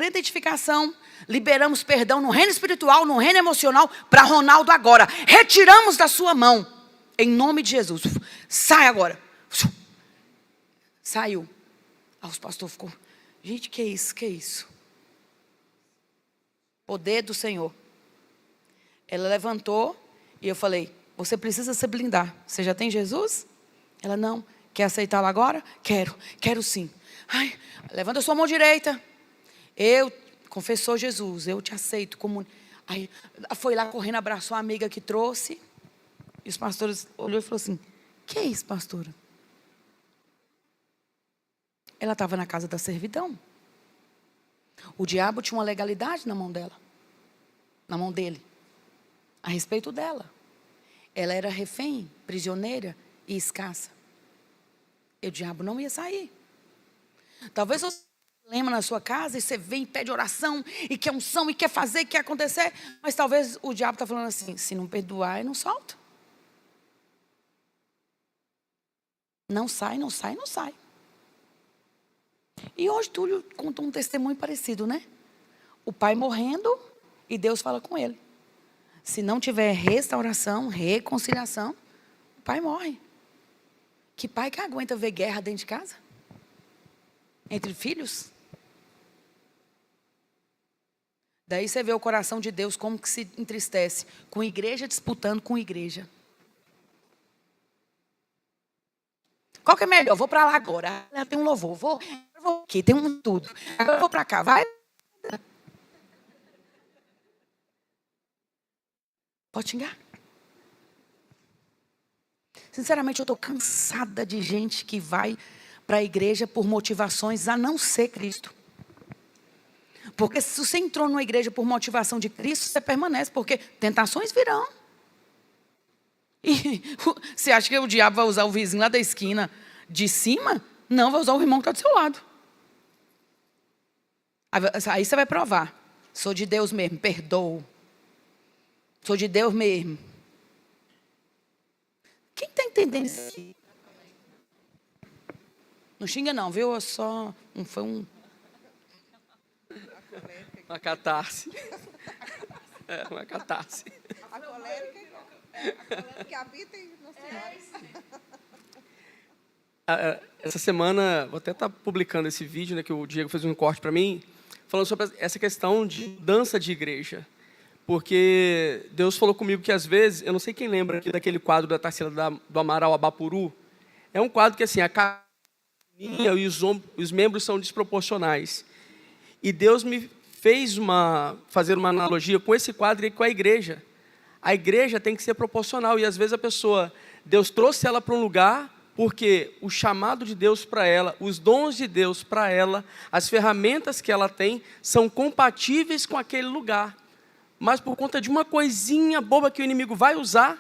identificação, liberamos perdão no reino espiritual, no reino emocional, para Ronaldo agora. Retiramos da sua mão, em nome de Jesus. Sai agora. Saiu. Aí os pastores ficou: gente, que isso? Poder do Senhor. Ela levantou e eu falei: você precisa se blindar. Você já tem Jesus? Ela: não. Quer aceitá-lo agora? Quero sim. Ai, levanta a sua mão direita. Confessou Jesus, eu te aceito. Aí foi lá correndo, abraçou a amiga que trouxe. E os pastores olhou e falou assim: que é isso, pastora? Ela estava na casa da servidão. O diabo tinha uma legalidade na mão dela, na mão dele, a respeito dela. Ela era refém, prisioneira e escassa. E o diabo não ia sair. Talvez você lembra na sua casa e você vem e pede oração, e quer unção, e quer fazer, e quer acontecer. Mas talvez o diabo está falando assim, se não perdoar, ele não solta. Não sai, não sai, não sai. E hoje Túlio contou um testemunho parecido, né? O pai morrendo e Deus fala com ele. Se não tiver restauração, reconciliação, o pai morre. Que pai que aguenta ver guerra dentro de casa? Entre filhos? Daí você vê o coração de Deus como que se entristece, com igreja disputando com igreja. Qual que é melhor? Vou para lá agora. Tem um louvor. Vou aqui, tem um tudo. Agora eu vou para cá. Vai. Pode xingar. Sinceramente, eu estou cansada de gente que vai para a igreja por motivações a não ser Cristo. Porque se você entrou numa igreja por motivação de Cristo, você permanece, porque tentações virão. E você acha que o diabo vai usar o vizinho lá da esquina de cima? Não, vai usar o irmão que está do seu lado. Aí você vai provar. Sou de Deus mesmo, perdoo. Sou de Deus mesmo. Quem está entendendo isso aqui? Não xinga não, viu? Foi um... Uma catarse. É, uma catarse. A colérica que habita em Essa semana, vou até estar publicando esse vídeo, né, que o Diego fez um corte para mim, falando sobre essa questão de mudança de igreja. Porque Deus falou comigo que, às vezes, eu não sei quem lembra aqui daquele quadro da Tarsila do Amaral Abapuru, é um quadro que, assim, a carinha e os membros são desproporcionais. E Deus me fez fazer uma analogia com esse quadro e com a igreja. A igreja tem que ser proporcional, e às vezes a pessoa, Deus trouxe ela para um lugar, porque o chamado de Deus para ela, os dons de Deus para ela, as ferramentas que ela tem, são compatíveis com aquele lugar. Mas por conta de uma coisinha boba que o inimigo vai usar,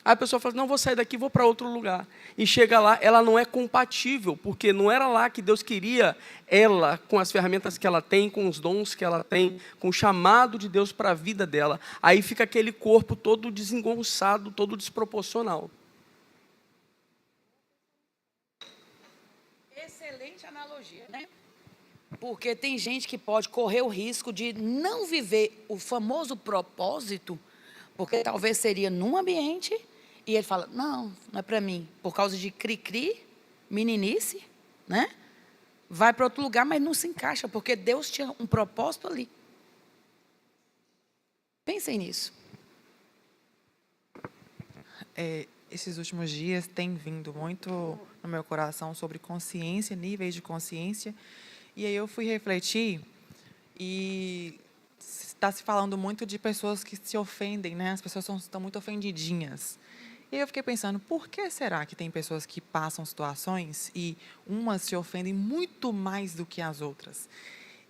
aí a pessoa fala, não, vou sair daqui, vou para outro lugar. E chega lá, ela não é compatível, porque não era lá que Deus queria ela, com as ferramentas que ela tem, com os dons que ela tem, com o chamado de Deus para a vida dela. Aí fica aquele corpo todo desengonçado, todo desproporcional. Excelente analogia, né? Porque tem gente que pode correr o risco de não viver o famoso propósito, porque talvez seria num ambiente, e ele fala, não é para mim, por causa de cri-cri, meninice, né? Vai para outro lugar, mas não se encaixa, porque Deus tinha um propósito ali. Pensem nisso. Esses últimos dias tem vindo muito no meu coração sobre consciência, níveis de consciência. E aí eu fui refletir e está se falando muito de pessoas que se ofendem, né? As pessoas estão muito ofendidinhas. E eu fiquei pensando, por que será que tem pessoas que passam situações e umas se ofendem muito mais do que as outras?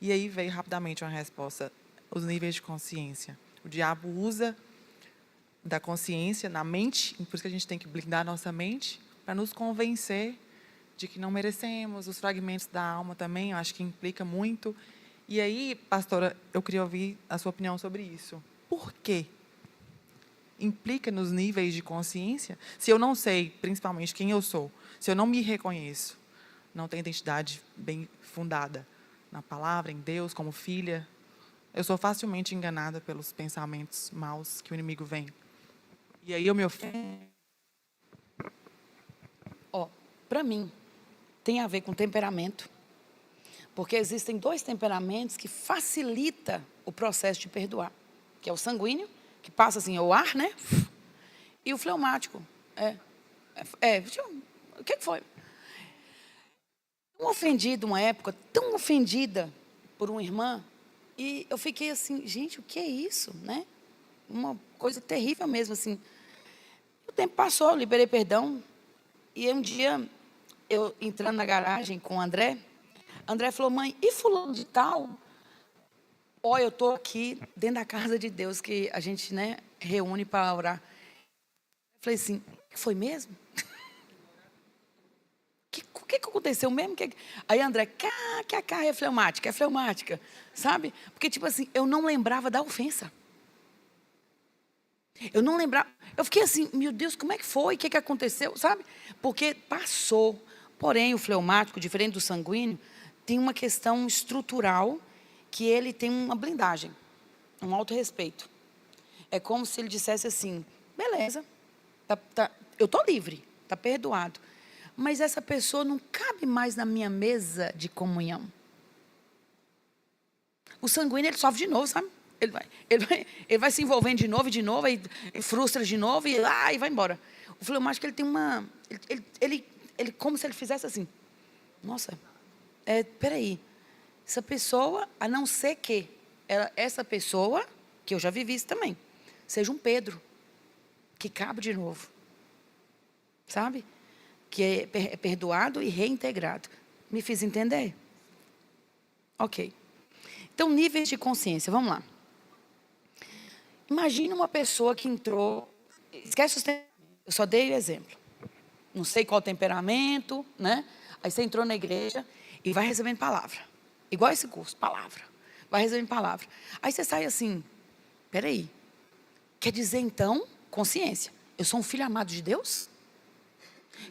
E aí veio rapidamente uma resposta, os níveis de consciência. O diabo usa da consciência na mente, por isso que a gente tem que blindar a nossa mente, para nos convencer de que não merecemos, os fragmentos da alma também, eu acho que implica muito. E aí, pastora, eu queria ouvir a sua opinião sobre isso. Por quê? Implica nos níveis de consciência? Se eu não sei, principalmente, quem eu sou, se eu não me reconheço, não tenho identidade bem fundada na palavra, em Deus, como filha, eu sou facilmente enganada pelos pensamentos maus que o inimigo vem. E aí eu me ofendo. Para mim, tem a ver com temperamento, porque existem 2 temperamentos que facilitam o processo de perdoar, que é o sanguíneo, que passa assim, o ar, né? E o fleumático. O que foi? Tão ofendida uma época, tão ofendida por uma irmã, e eu fiquei assim, gente, o que é isso, né? Uma coisa terrível mesmo, assim. O tempo passou, eu liberei perdão, e um dia, eu entrando na garagem com o André falou, mãe, e fulano de tal? Eu estou aqui dentro da casa de Deus, que a gente, né, reúne para orar. Falei assim, foi mesmo? O que aconteceu mesmo? Aí André, é fleumática, sabe? Porque, tipo assim, eu não lembrava da ofensa. Eu não lembrava. Eu fiquei assim, meu Deus, como é que foi? O que aconteceu, sabe? Porque passou. Porém, o fleumático, diferente do sanguíneo, tem uma questão estrutural que ele tem uma blindagem, um autorrespeito. É como se ele dissesse assim, beleza, eu estou livre, está perdoado. Mas essa pessoa não cabe mais na minha mesa de comunhão. O sanguíneo, ele sofre de novo, sabe? Ele vai se envolvendo de novo, e frustra de novo, e vai embora. O fleumático, ele tem uma... Ele como se ele fizesse assim. Nossa, peraí. Essa pessoa, a não ser que essa pessoa, que eu já vivi isso também, seja um Pedro, que cabe de novo. Sabe? Que é perdoado e reintegrado. Me fiz entender? Ok. Então, níveis de consciência, vamos lá. Imagina uma pessoa que entrou... Esquece os temperamentos, eu só dei o exemplo. Não sei qual temperamento, né? Aí você entrou na igreja e vai recebendo palavra. Igual esse curso, palavra. Vai recebendo palavra. Aí você sai assim, peraí. Quer dizer, então, consciência. Eu sou um filho amado de Deus?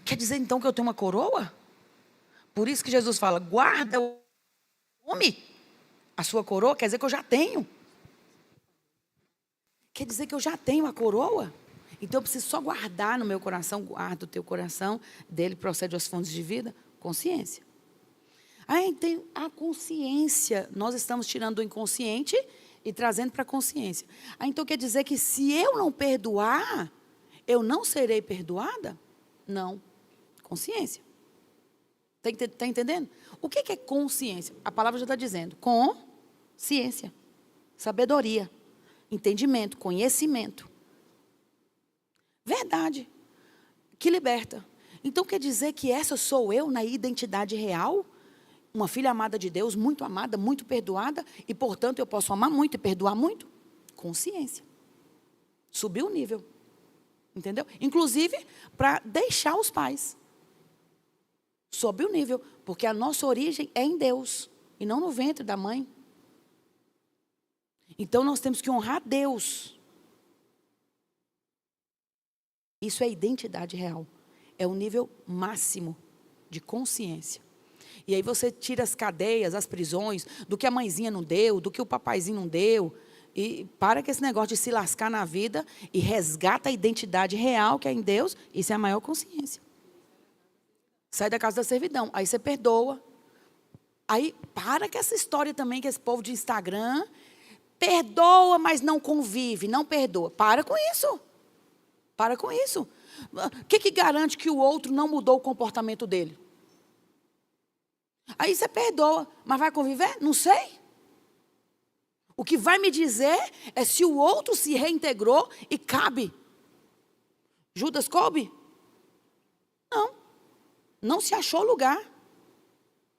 Quer dizer, então, que eu tenho uma coroa? Por isso que Jesus fala, guarda o homem, a sua coroa, quer dizer que eu já tenho. Quer dizer que eu já tenho a coroa? Então, eu preciso só guardar no meu coração, guarda o teu coração, dele procede as fontes de vida, consciência. Aí tem a consciência, nós estamos tirando do inconsciente e trazendo para a consciência. Então, quer dizer que se eu não perdoar, eu não serei perdoada? Não. Consciência. Está entendendo? O que é consciência? A palavra já está dizendo. Ciência. Sabedoria. Entendimento. Conhecimento. Verdade. Que liberta. Então, quer dizer que essa sou eu na identidade real? Uma filha amada de Deus, muito amada, muito perdoada, e, portanto, eu posso amar muito e perdoar muito? Consciência. Subiu o nível. Entendeu? Inclusive, para deixar os pais. Sobe o nível. Porque a nossa origem é em Deus. E não no ventre da mãe. Então, nós temos que honrar Deus. Isso é identidade real. É o nível máximo de consciência. E aí você tira as cadeias, as prisões, do que a mãezinha não deu, do que o papaizinho não deu. E para com esse negócio de se lascar na vida e resgata a identidade real que é em Deus. Isso é a maior consciência. Sai da casa da servidão. Aí você perdoa. Aí para com essa história também que esse povo de Instagram perdoa, mas não convive, não perdoa. Para com isso. Para com isso. O que garante que o outro não mudou o comportamento dele? Aí você perdoa, mas vai conviver? Não sei. O que vai me dizer é se o outro se reintegrou e cabe. Judas coube? Não. Não se achou lugar.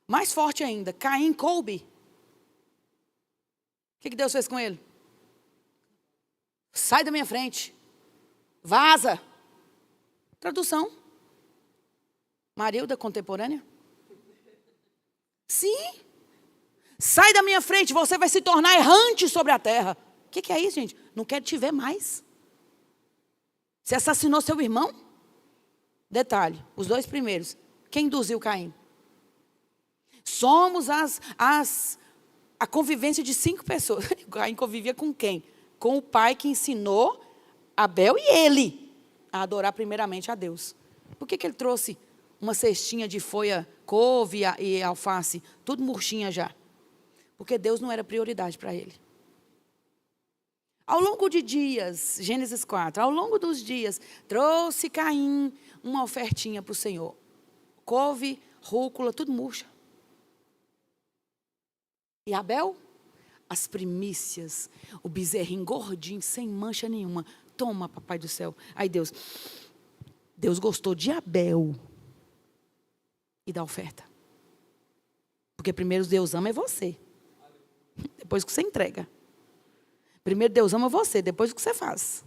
Mais forte ainda, Caim coube. O que Deus fez com ele? Sai da minha frente. Vaza. Tradução. Marilda contemporânea? Sim. Sai da minha frente, você vai se tornar errante sobre a terra. O que é isso, gente? Não quero te ver mais. Você assassinou seu irmão? Detalhe, os dois primeiros. Quem induziu Caim? Somos a convivência de 5 pessoas. Caim convivia com quem? Com o pai que ensinou Abel e ele a adorar primeiramente a Deus. Por que ele trouxe uma cestinha de folha, couve e alface, tudo murchinha já? Porque Deus não era prioridade para ele. Ao longo de dias, Gênesis 4, ao longo dos dias, trouxe Caim uma ofertinha para o Senhor. Couve, rúcula, tudo murcha. E Abel? As primícias, o bezerrinho gordinho, sem mancha nenhuma. Toma, papai do céu. Aí Deus gostou de Abel e da oferta. Porque primeiro Deus ama é você. Depois que você entrega. Primeiro Deus ama você, depois o que você faz.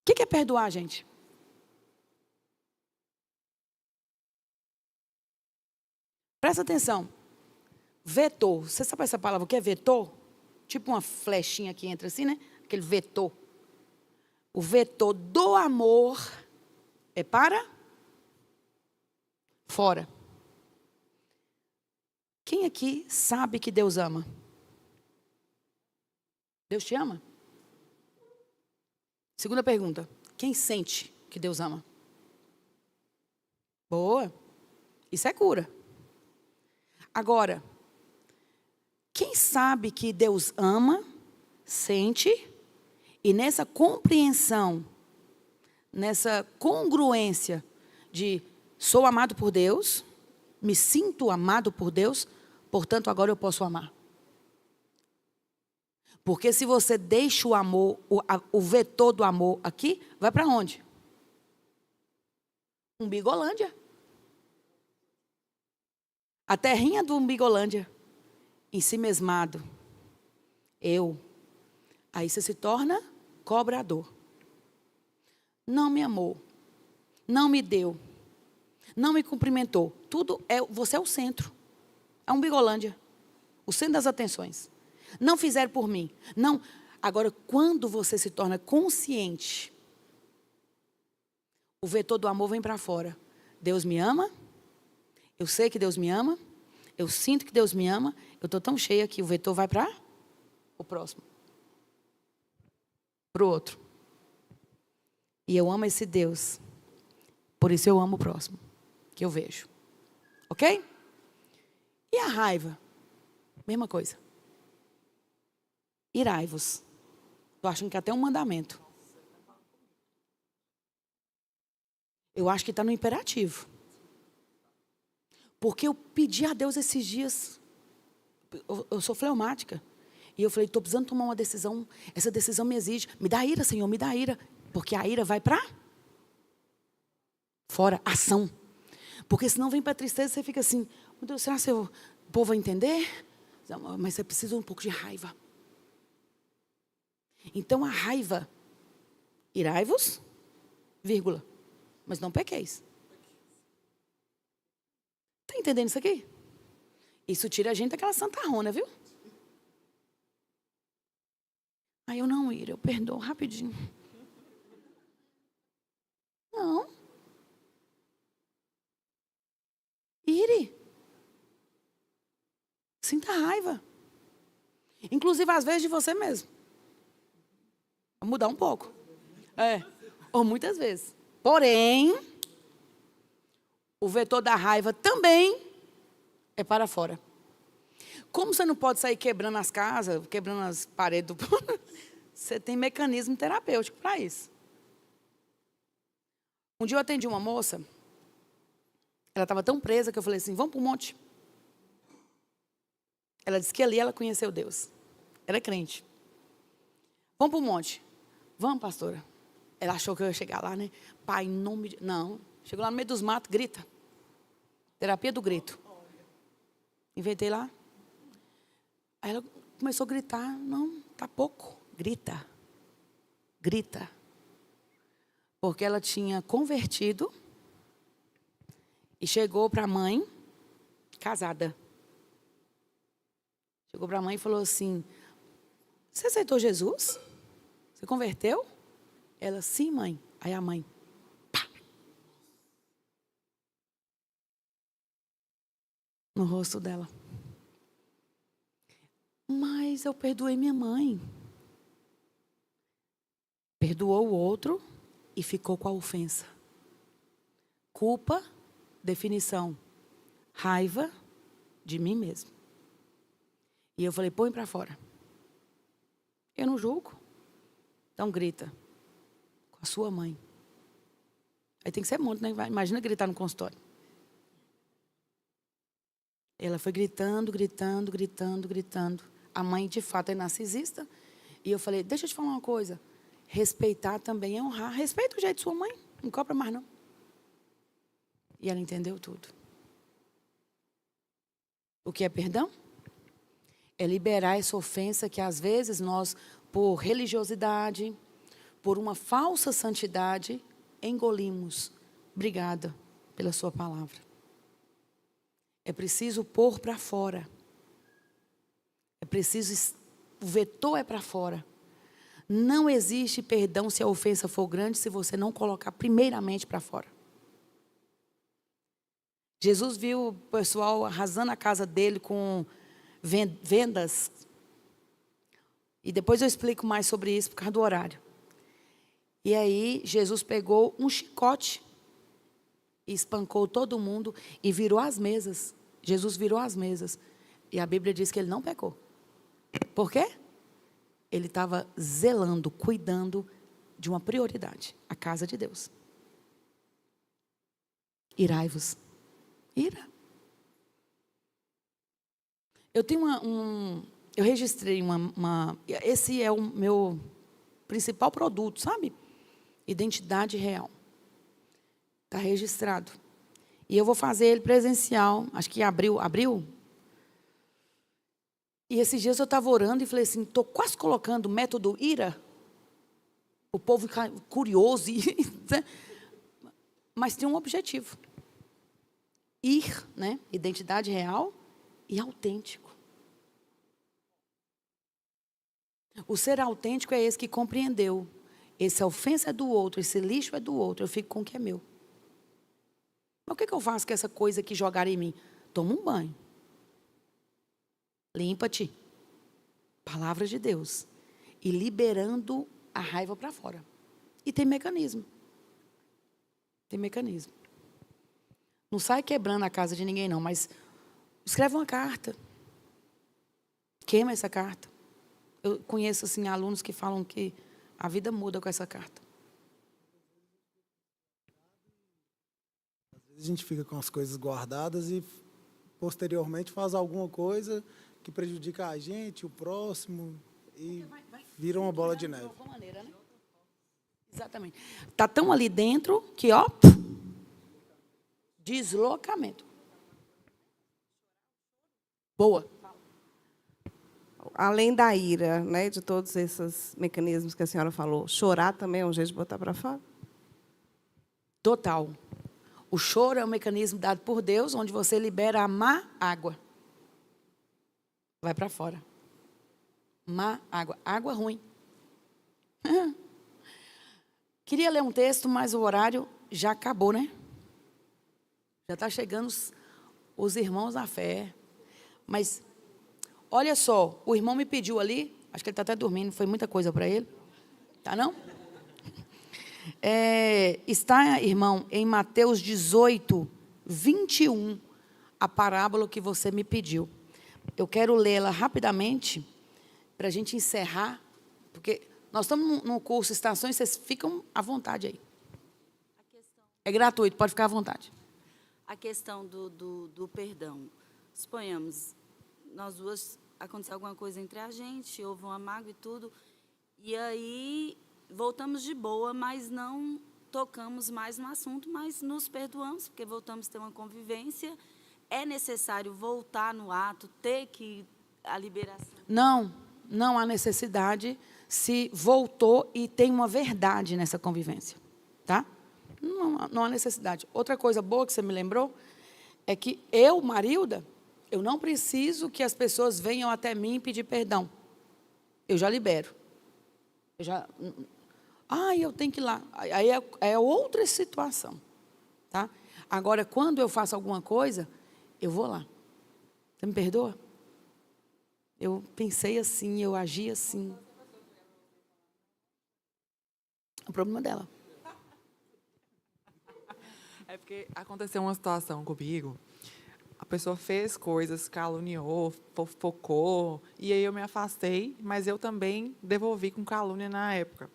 que é perdoar, gente? Presta atenção. Vetor. Você sabe essa palavra, o que é vetor? Tipo uma flechinha que entra assim, né? Aquele vetor. O vetor do amor é para fora. Quem aqui sabe que Deus ama? Deus te ama? Segunda pergunta. Quem sente que Deus ama? Boa. Isso é cura. Agora, quem sabe que Deus ama, sente, e nessa compreensão, nessa congruência de sou amado por Deus, me sinto amado por Deus, portanto agora eu posso amar. Porque se você deixa o amor, o vetor do amor aqui, vai para onde? Umbigolândia. A terrinha do Umbigolândia. Ensimesmado. Eu. Aí você se torna cobrador. Não me amou. Não me deu. Não me cumprimentou. Tudo é, você é o centro. É Umbigolândia. O centro das atenções. Não fizeram por mim. Não. Agora, quando você se torna consciente, o vetor do amor vem para fora. Deus me ama. Eu sei que Deus me ama. Eu sinto que Deus me ama. Eu estou tão cheia que o vetor vai para o próximo. Para o outro. E eu amo esse Deus. Por isso eu amo o próximo. Que eu vejo. Ok? E a raiva? Mesma coisa. Irai-vos. Estou achando que é até um mandamento. Eu acho que está no imperativo. Porque eu pedi a Deus esses dias. Eu sou fleumática. E eu falei, estou precisando tomar uma decisão. Essa decisão me exige. Me dá ira, Senhor, me dá ira. Porque a ira vai para fora, ação. Porque senão vem para a tristeza e você fica assim, meu Deus, será que o povo vai entender? Mas você precisa um pouco de raiva. Então a raiva, irai-vos, vírgula, mas não pequeis. Está entendendo isso aqui? Isso tira a gente daquela santarrona, viu? Aí eu não iro, eu perdoo rapidinho. Não. Ire. Sinta raiva. Inclusive, às vezes, de você mesmo. Vou mudar um pouco. Ou muitas vezes. Porém, o vetor da raiva também é para fora. Como você não pode sair quebrando as casas, quebrando as paredes, você tem mecanismo terapêutico para isso. Um dia eu atendi uma moça, ela estava tão presa que eu falei assim, vamos para o monte. Ela disse que ali ela conheceu Deus. Era crente. Vamos para o monte. Vamos, pastora. Ela achou que eu ia chegar lá, né? Pai, em nome de... Não. Chegou lá no meio dos matos, grita. Terapia do grito. Inventei lá. Aí ela começou a gritar. Não, tá pouco. Grita. Grita. Porque ela tinha convertido e chegou para a mãe, casada. Chegou para a mãe e falou assim, você aceitou Jesus? Você converteu? Ela, sim, mãe. Aí a mãe, pá. No rosto dela. Mas eu perdoei minha mãe. Perdoou o outro e ficou com a ofensa. Culpa, definição. Raiva de mim mesmo. E eu falei, põe para fora. Eu não julgo. Então grita. Com a sua mãe. Aí tem que ser muito, né? Imagina gritar no consultório. Ela foi gritando, gritando, gritando, gritando. A mãe, de fato, é narcisista. E eu falei, deixa eu te falar uma coisa. Respeitar também é honrar. Respeita o jeito de sua mãe. Não cobra mais, não. E ela entendeu tudo. O que é perdão? É liberar essa ofensa que, às vezes, nós, por religiosidade, por uma falsa santidade, engolimos. Obrigada pela sua palavra. É preciso pôr para fora. É preciso, o vetor é para fora. Não existe perdão se a ofensa for grande, se você não colocar primeiramente para fora. Jesus viu o pessoal arrasando a casa dele com vendas. E depois eu explico mais sobre isso por causa do horário. E aí Jesus pegou um chicote e espancou todo mundo e virou as mesas. Jesus virou as mesas. E a Bíblia diz que ele não pecou. Por quê? Ele estava zelando, cuidando de uma prioridade, a casa de Deus. Irai-vos. Ira. Eu tenho eu registrei esse é o meu principal produto, sabe? Identidade real. Está registrado. E eu vou fazer ele presencial, acho que abril. E esses dias eu estava orando e falei assim, estou quase colocando o método IRA. O povo fica curioso, mas tem um objetivo. Ir, né? Identidade real e autêntico. O ser autêntico é esse que compreendeu. Essa ofensa é do outro, esse lixo é do outro, eu fico com o que é meu. Mas o que eu faço com essa coisa que jogaram em mim? Toma um banho. Limpa-te. Palavra de Deus. E liberando a raiva para fora. E tem mecanismo. Tem mecanismo. Não sai quebrando a casa de ninguém, não, mas escreve uma carta. Queima essa carta. Eu conheço, assim, alunos que falam que a vida muda com essa carta. Às vezes a gente fica com as coisas guardadas e, posteriormente, faz alguma coisa que prejudica a gente, o próximo, e vira uma bola de neve. Exatamente. Está tão ali dentro que, ó, deslocamento. Boa. Além da ira, né, de todos esses mecanismos que a senhora falou, chorar também é um jeito de botar para fora? Total. O choro é um mecanismo dado por Deus, onde você libera a má água. Vai para fora. Má água. Água ruim. Queria ler um texto, mas o horário já acabou, né? Já está chegando os irmãos da fé. Mas, olha só, o irmão me pediu ali, acho que ele está até dormindo, foi muita coisa para ele. Tá não? Está, irmão, em Mateus 18, 21, a parábola que você me pediu. Eu quero lê-la rapidamente, para a gente encerrar, porque nós estamos no curso Estações, vocês ficam à vontade aí. É gratuito, pode ficar à vontade. A questão do perdão. Suponhamos, nós duas, aconteceu alguma coisa entre a gente, houve uma mágoa e tudo, e aí voltamos de boa, mas não tocamos mais no assunto, mas nos perdoamos, porque voltamos a ter uma convivência. É necessário voltar no ato, ter que a liberação? Não há necessidade se voltou e tem uma verdade nessa convivência, tá? Não há necessidade. Outra coisa boa que você me lembrou é que eu, Marilda, eu não preciso que as pessoas venham até mim pedir perdão. Eu já libero. Eu tenho que ir lá. Aí é outra situação, tá? Agora, quando eu faço alguma coisa, eu vou lá. Você me perdoa? Eu pensei assim, eu agi assim. O problema dela. É porque aconteceu uma situação comigo, a pessoa fez coisas, caluniou, fofocou, e aí eu me afastei, mas eu também devolvi com calúnia na época.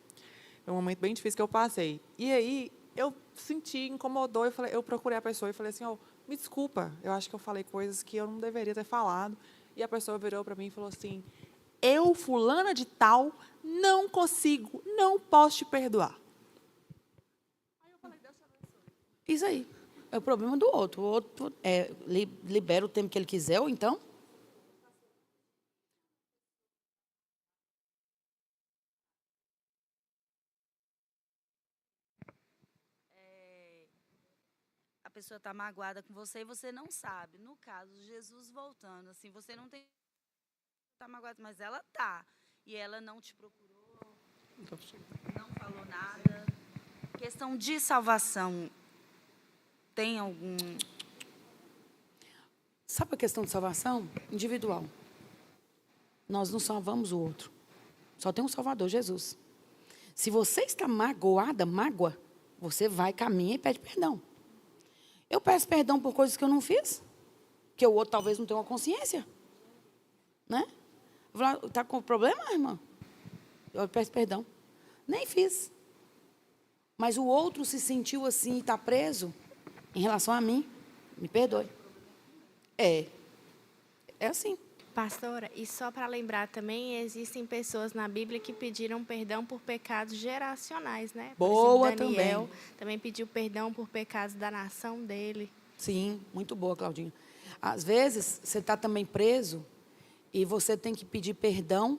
É um momento bem difícil que eu passei. E aí eu senti, incomodou, eu procurei a pessoa e falei assim, me desculpa, eu acho que eu falei coisas que eu não deveria ter falado. E a pessoa virou para mim e falou assim, eu, fulana de tal, não consigo, não posso te perdoar. Isso aí. É o problema do outro. O outro libera o tempo que ele quiser, ou então pessoa está magoada com você e você não sabe. No caso, Jesus voltando, assim, você não tem... Está magoada, mas ela está. E ela não te procurou, não falou nada. Questão de salvação, tem algum... Sabe a questão de salvação? Individual. Nós não salvamos o outro. Só tem um Salvador, Jesus. Se você está magoada, mágoa, você vai, caminha e pede perdão. Eu peço perdão por coisas que eu não fiz, que o outro talvez não tenha uma consciência. Né? Está com problema, irmã? Eu peço perdão. Nem fiz. Mas o outro se sentiu assim e está preso em relação a mim. Me perdoe. É assim. Pastora, e só para lembrar também, existem pessoas na Bíblia que pediram perdão por pecados geracionais, né? Boa Daniel também pediu perdão por pecados da nação dele. Sim, muito boa, Claudinha. Às vezes, você está também preso e você tem que pedir perdão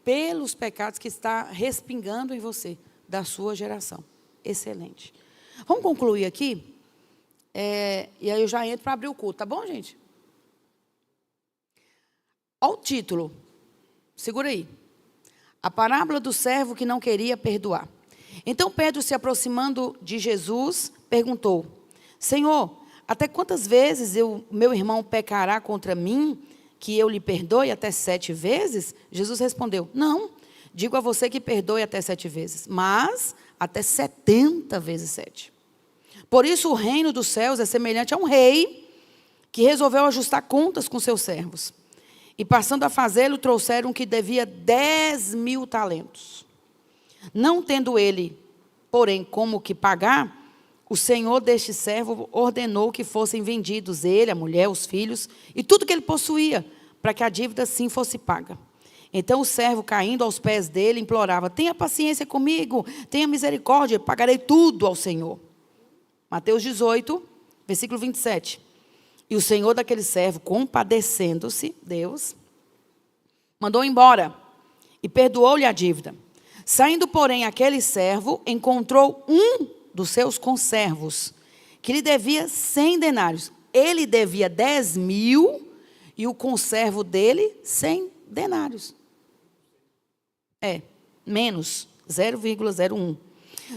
pelos pecados que está respingando em você, da sua geração. Excelente. Vamos concluir aqui? E aí eu já entro para abrir o culto, tá bom, gente? Olha o título. Segura aí. A parábola do servo que não queria perdoar. Então Pedro, se aproximando de Jesus, perguntou: Senhor, até quantas vezes meu irmão pecará contra mim, que eu lhe perdoe até 7 vezes? Jesus respondeu: Não, digo a você que perdoe até 7 vezes, mas até 70 vezes 7. Por isso o reino dos céus é semelhante a um rei que resolveu ajustar contas com seus servos. E passando a fazê-lo, trouxeram o que devia 10.000 talentos. Não tendo ele, porém, como que pagar, o senhor deste servo ordenou que fossem vendidos ele, a mulher, os filhos e tudo que ele possuía, para que a dívida sim fosse paga. Então o servo, caindo aos pés dele, implorava: tenha paciência comigo, tenha misericórdia, pagarei tudo ao Senhor. Mateus 18, versículo 27. E o senhor daquele servo, compadecendo-se, Deus, mandou embora e perdoou-lhe a dívida. Saindo, porém, aquele servo encontrou um dos seus conservos, que lhe devia 100 denários. Ele devia 10.000 e o conservo dele 100 denários. Menos 0,01.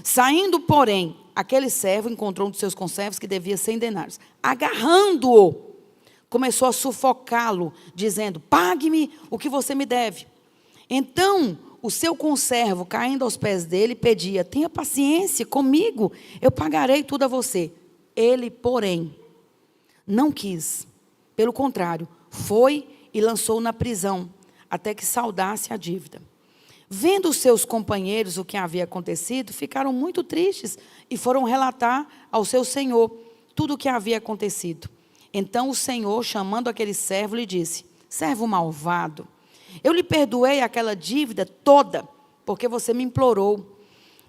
Saindo, porém, aquele servo encontrou um dos seus conservos que devia 100 denários. Agarrando-o, começou a sufocá-lo, dizendo: pague-me o que você me deve. Então, o seu conservo, caindo aos pés dele, pedia: tenha paciência comigo, eu pagarei tudo a você. Ele, porém, não quis. Pelo contrário, foi e lançou-o na prisão, até que saldasse a dívida. Vendo os seus companheiros o que havia acontecido, ficaram muito tristes e foram relatar ao seu senhor tudo o que havia acontecido. Então o senhor, chamando aquele servo, lhe disse: servo malvado, eu lhe perdoei aquela dívida toda, porque você me implorou.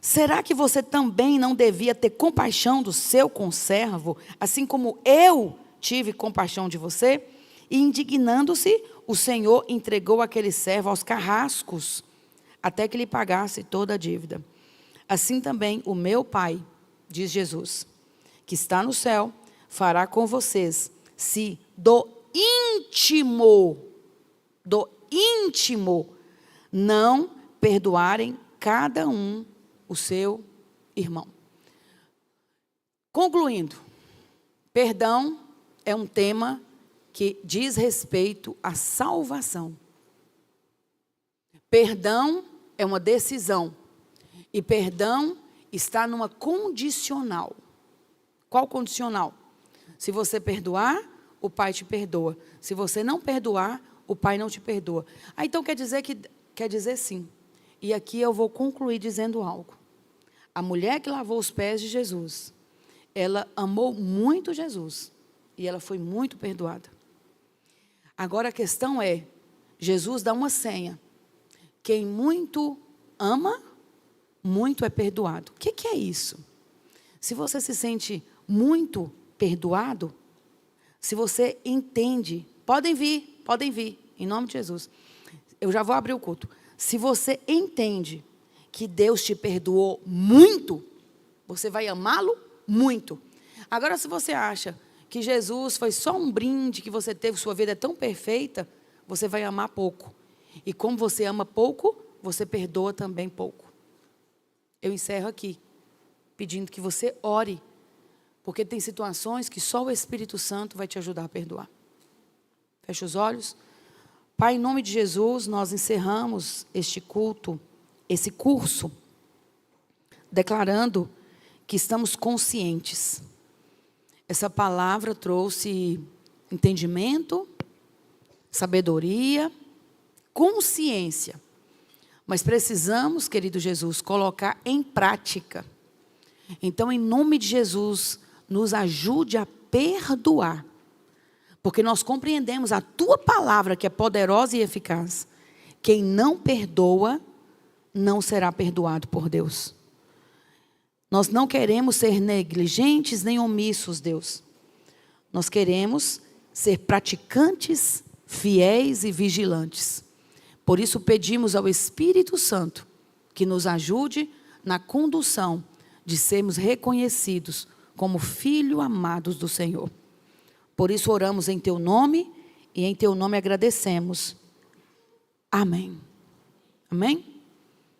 Será que você também não devia ter compaixão do seu conservo, assim como eu tive compaixão de você? E indignando-se, o senhor entregou aquele servo aos carrascos, até que lhe pagasse toda a dívida. Assim também o meu Pai, diz Jesus, que está no céu, fará com vocês, se do íntimo não perdoarem cada um o seu irmão. Concluindo, perdão é um tema que diz respeito à salvação. Perdão é uma decisão. E perdão está numa condicional. Qual condicional? Se você perdoar, o Pai te perdoa. Se você não perdoar, o Pai não te perdoa. Então quer dizer sim. E aqui eu vou concluir dizendo algo. A mulher que lavou os pés de Jesus, ela amou muito Jesus. E ela foi muito perdoada. Agora a questão é, Jesus dá uma senha. Quem muito ama, muito é perdoado. O que é isso? Se você se sente muito perdoado, se você entende, podem vir, em nome de Jesus. Eu já vou abrir o culto. Se você entende que Deus te perdoou muito, você vai amá-lo muito. Agora, se você acha que Jesus foi só um brinde que você teve, sua vida é tão perfeita, você vai amar pouco. E como você ama pouco, você perdoa também pouco. Eu encerro aqui, pedindo que você ore, porque tem situações que só o Espírito Santo vai te ajudar a perdoar. Feche os olhos. Pai, em nome de Jesus, nós encerramos este culto, esse curso, declarando que estamos conscientes. Essa palavra trouxe entendimento, sabedoria, consciência. Mas precisamos, querido Jesus, colocar em prática. Então, em nome de Jesus, nos ajude a perdoar. Porque nós compreendemos a tua palavra, que é poderosa e eficaz. Quem não perdoa, não será perdoado por Deus. Nós não queremos ser negligentes nem omissos, Deus. Nós queremos ser praticantes, fiéis e vigilantes. Por isso pedimos ao Espírito Santo que nos ajude na condução de sermos reconhecidos como filhos amados do Senhor. Por isso oramos em teu nome e em teu nome agradecemos. Amém. Amém?